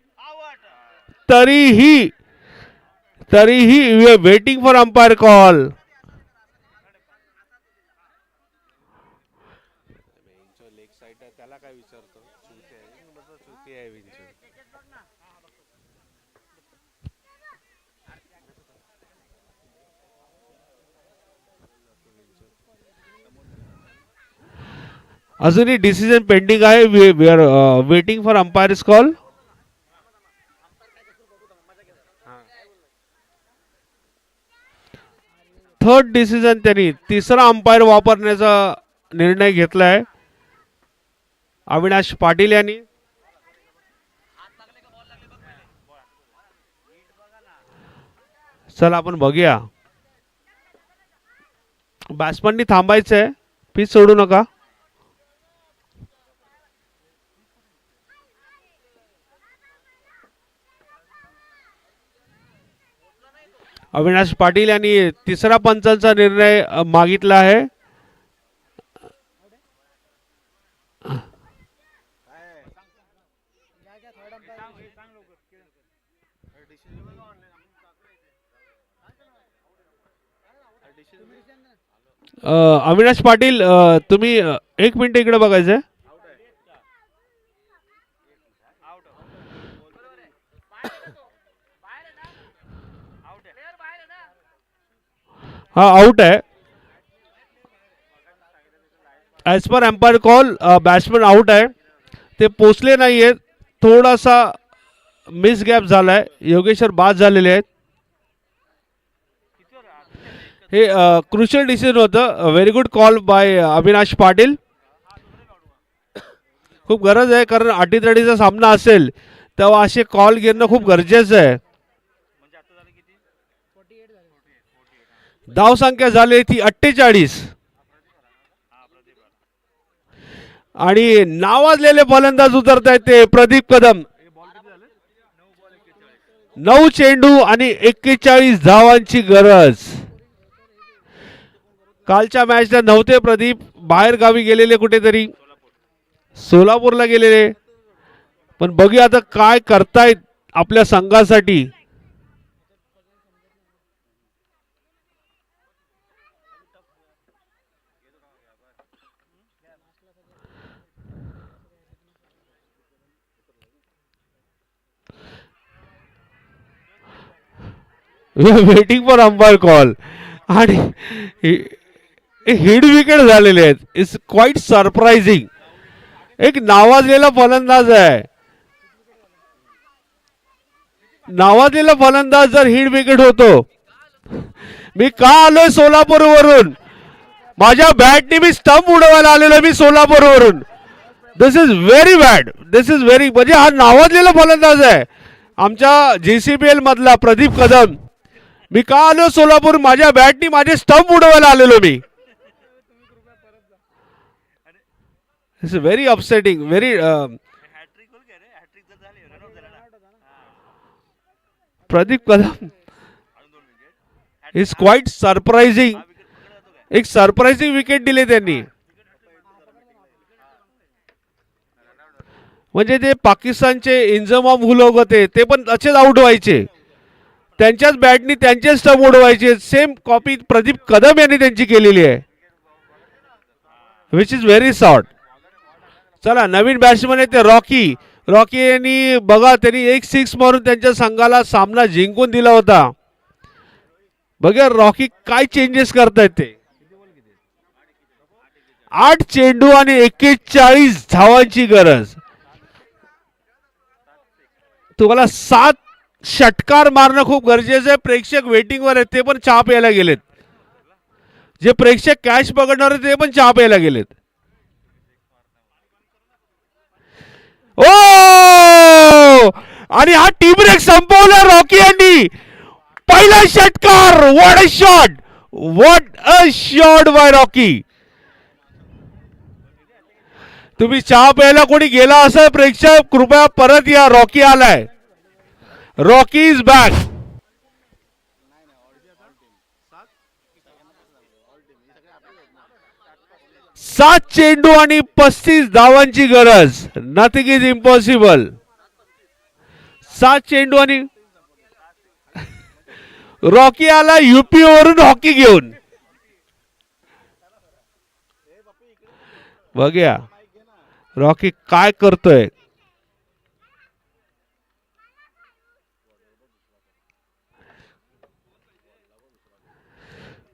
we are waiting for umpire call. अजूनही डिसिजन पेंडिंग आहे. We are waiting for umpire's call. Third decision त्यांनी तिसरा अंपायर वापरण्याचा निर्णय घेतलाय अविनाश पाटील यांनी. चला आपण बघूया. बॅट्समननी थांबायचंय, पिच सोडू नका. अविनाश पाटील यांनी तिसरा पंचांचा निर्णय मागितला आहे. अविनाश पाटील तुम्ही 1 मिनिट इकडे बघायचंय. हा आउट आहे. As per umpire call batsman out आहे. ते पोचले नाहीयेत, थोडासा मिस गॅप झालाय. योगेश्वर बाद झालेले आहेत. हे क्रुशियल डिसिजन होतं. Very good call by Avinash Patil. खूप गरज आहे, कारण अटीतडीचा सामना असेल तेव्हा असे कॉल घेणं खूप गरजेचं आहे. धाव संख्या झाली ती 48 आणि नावाजलेले फलंदाज उतरत आहेत ते प्रदीप कदम. 9 चेंडू आणि 41 धावांची गरज. कालच्या मॅचला नव्हते प्रदीप, बाहेर गावी गेलेले, कुठेतरी सोलापूरला गेलेले. पण बघूया आता काय करतायत आपल्या संघासाठी. वेटिंग फॉर अंपायर कॉल आणि हिट विकेट झालेले आहेत. It's quite surprising. एक नावाजलेला फलंदाज आहे, नावाजलेला फलंदाज जर हिट विकेट होतो. मी का आलोय सोलापूर वरून, माझ्या बॅटने मी स्टंप उडवायला आलेलो मी सोलापूर वरून. This is very bad. This is very, म्हणजे हा नावाजलेला फलंदाज आहे आमच्या JCPL मधला प्रदीप कदम. मी का आलो सोलापूर, माझ्या बॅटनी माझे स्टंप उडवायला आलेलो मी. It's very upsetting. Very Pradeep Kadam is quite surprising. एक सरप्राइजिंग विकेट दिले त्यांनी. म्हणजे ते पाकिस्तानचे इंजमाम उलोग होते ते पण असेच आउट व्हायचे, त्यांच्याच बॅटनी त्यांचे स्टंप उडवायचे. सेम कॉपी प्रदीप कदम यांनी त्यांची केलेली आहे, विच इज व्हेरी शॉर्ट. चला नवीन बॅट्समन आहे ते रॉकी. रॉकी यांनी बघा त्यांनी 1 6 मारून त्यांच्या संघाला सामना जिंकून दिला होता. बघा रॉकी काय चेंजेस करतायत ते. 8 चेंडू आणि 41 धावांची गरज. तुम्हाला 7 षटकार मारणं खूप गरजेचं आहे. प्रेक्षक वेटिंगवर आहेत ते पण चहा प्यायला गेलेत. जे प्रेक्षक कॅच पकडणार ते पण चहा प्यायला गेलेत. ओ आणि हा टी ब्रेक संपवला रॉकी यांनी. पहिला षटकार. What a shot, what a shot bye Rocky. तुम्ही चहा प्यायला कोणी गेला असेल प्रेक्षक कृपया परत या. रॉकी आलाय. Rocky is back. 7 चेंडू आणि 35 धावांची गरज. Nothing is impossible. 7 चेंडू आणि रॉकी आला युपी वरून हॉकी घेऊन. बघूया रॉकी काय करतोय.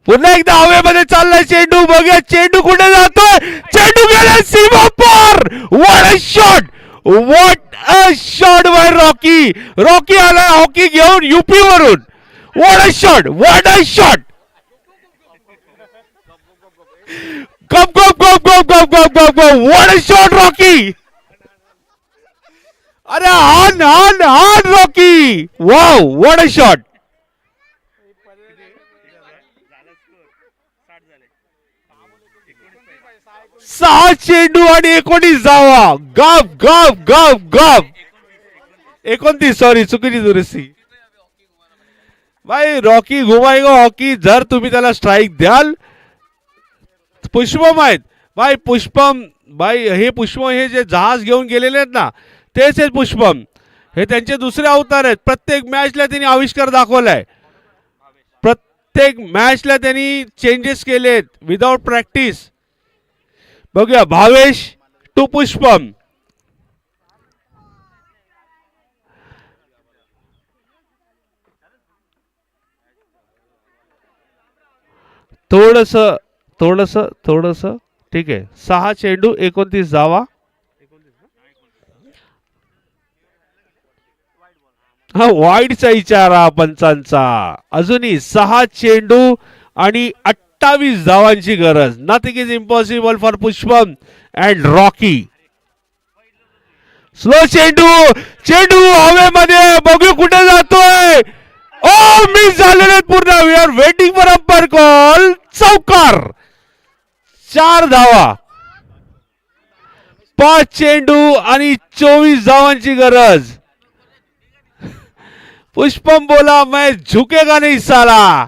पुन्हा एकदा हवेमध्ये चाललाय चेंडू. बघूया चेंडू कुठे जातोय. चेंडू गेला सीमा पार. What a shot, what a shot bye Rocky. Rocky आला हॉकी घेऊन युपी वरून. What a shot, what a shot. गप गप गप गप गप गप गप गप. What a shot Rocky. अरे हान हान हान Rocky. Wow what a shot. 6 चेंडू आणि 19 धावा. गप गप गप गप. 29 सॉरी चुकीची दुरुस्ती. भाई रॉकी घुमाएगा हॉकी. जर तुम्ही त्याला स्ट्राईक द्याल. पुष्पम आहेत भाई. पुष्पम भाई हे पुष्पम हे जे जहाज घेऊन गेलेले आहेत ना तेच आहेत पुष्पम. हे त्यांचे दुसरे अवतार आहेत. प्रत्येक मॅचला त्यांनी आविष्कार दाखवलाय. प्रत्येक मॅचला त्यांनी चेंजेस केलेत विदाउट प्रॅक्टिस. बघूया भावेश टू पुष्पम. थोडस थोडस थोडस ठीक आहे. 6 चेंडू 29 धावा. हा वाईडचा इचारा पंचांचा. अजूनही 6 चेंडू आणि 28 धावांची गरज. Nothing is impossible for Pushpam and Rocky. Slow चेंडू. चेंडू हवेमध्ये. बघू कुठे जातोय. ओ मिस झालेले पूर्ण. We are waiting for umpire call. चौकार. 4 धावा. 5 चेंडू आणि 24 धावांची गरज. पुष्पम बोला मैं झुकेगा नहीं साला.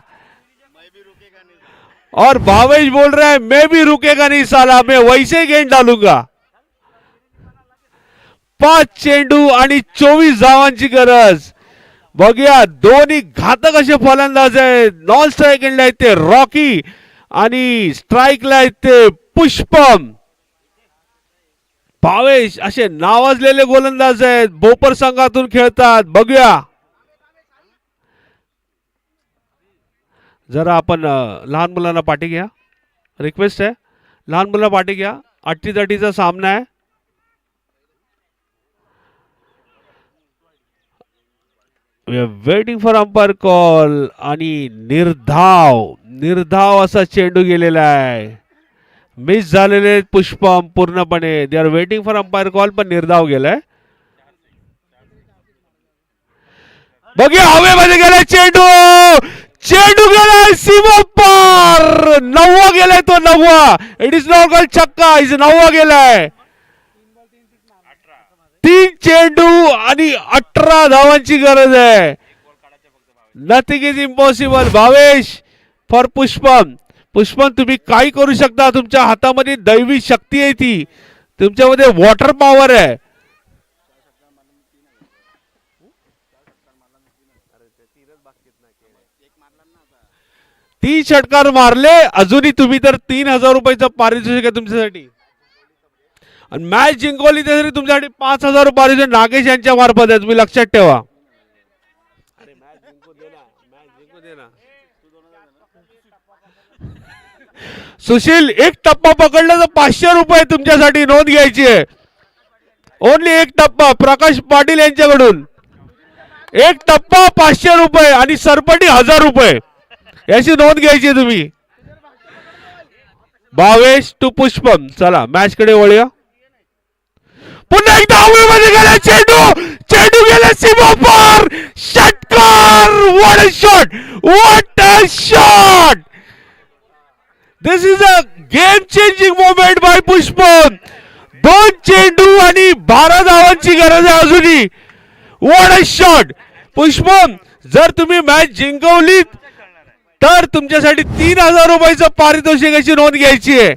और भावेश बोल रहा है मैं भी रुकेगा नहीं साला, मैं वैसे गेंद डालूंगा. 5 चेंडू आणि 24 धावांची गरज. बघूया दोन्ही घातक असे फलंदाज आहेत. नॉन स्ट्राईक एंडला आहेत ते रॉकी आणि स्ट्राईकला आहेत ते पुष्पम. भावेश असे नावाजलेले गोलंदाज आहेत. भोपर संघातून खेळतात. बघूया जरा आपण लहान मुलांना पाठी घ्या. रिक्वेस्ट आहे लहान मुलांना पाठी घ्या. 80-30चा सामना आहे. We are waiting for umpire call. आणि निर्धाव असा चेंडू गेलेला आहे. मिस झालेले पुष्पम पूर्णपणे. They are waiting for umpire call पण निर्धाव गेलाय. बघूया हवेमध्ये गेलाय चेंडू. चेंडू गेलाय सीमा पार. 9वा गेलाय तो. 9वा. इट इज नॉट कॉल्ड छक्का. इज 9वा गेलाय. 3 चेंडू आणि 18 धावांची गरज आहे. Nothing is impossible. Bhavesh for Pushpam. Pushpam तुम्ही काही करू शकता. तुमच्या हातामध्ये दैवी शक्ती आहे ती. तुमच्यामध्ये वॉटर पॉवर आहे. 3 षटकार मारले, अजूनही तुम्ही तर 3,000 रुपयाचं पारितोषिक आहे तुमच्यासाठी. आणि मॅच जिंकवली तरी तुमच्यासाठी 5,000 रुपये पारितोषिक नागेश यांच्या मार्फत आहे, तुम्ही लक्षात ठेवा. सुशील एक टप्पा पकडला तर 500 रुपये तुमच्यासाठी नोंद घ्यायची आहे. ओनली एक टप्पा प्रकाश पाटील यांच्याकडून. एक टप्पा 500 रुपये आणि सरपटी 1000 रुपये याची नोंद घ्यायची तुम्ही. भावेश टू पुष्पम. चला मॅच कडे वळूया. पुन्हा एकदा हवेमध्ये गेला चेंडू, चेंडू गेला सीमा पार. षटकार. What a shot, what a shot. This is a game changing moment by Pushpam. 2 चेंडू आणि 12 धावांची गरज आहे अजूनही. What a shot. पुष्पम जर तुम्ही मॅच जिंकवलीत तर तुमच्यासाठी 3,000 रुपयाचं पारितोषिकाची नोंद घ्यायची आहे.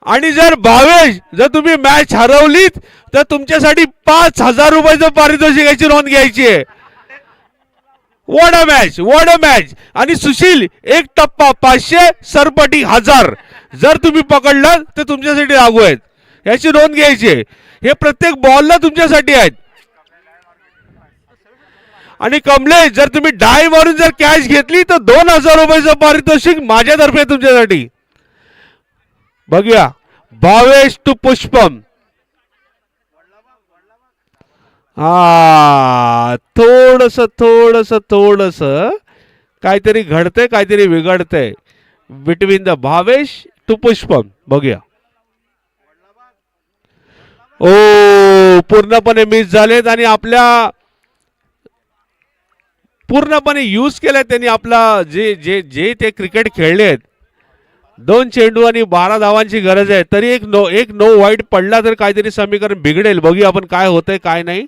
आणि जर भावेश जर तुम्ही मॅच हरवलीत तर तुमच्यासाठी 5,000 रुपयाचं पारितोषिकाची नोंद घ्यायची आहे. What a match, what a match. आणि सुशील एक टप्पा 500, सरपटी 1000 जर तुम्ही पकडलं तर तुमच्यासाठी लागू आहेत, याची नोंद घ्यायची आहे. हे प्रत्येक बॉलला तुमच्यासाठी आहेत. आणि कमलेश जर तुम्ही डाय मारून जर कॅच घेतली तर 2,000 रुपयाचं पारितोषिक माझ्यातर्फे तुमच्यासाठी. बघूया भावेश टू पुष्पम. हा थोडस थोडस थोडस काहीतरी घडतंय, काहीतरी बिघडतंय बिटवीन द भावेश टू पुष्पम. बघूया. ओ पूर्णपणे मिस झालेत आणि आपल्या पूर्णपणे यूज केलाय त्यांनी आपला जे जे जे ते क्रिकेट खेळलेत. 2 चेंडू आणि 12 धावांची गरज आहे, तरी एक नो वाईट पडला तर काहीतरी समीकरण बिघडेल. बघूया आपण काय होतंय काय नाही.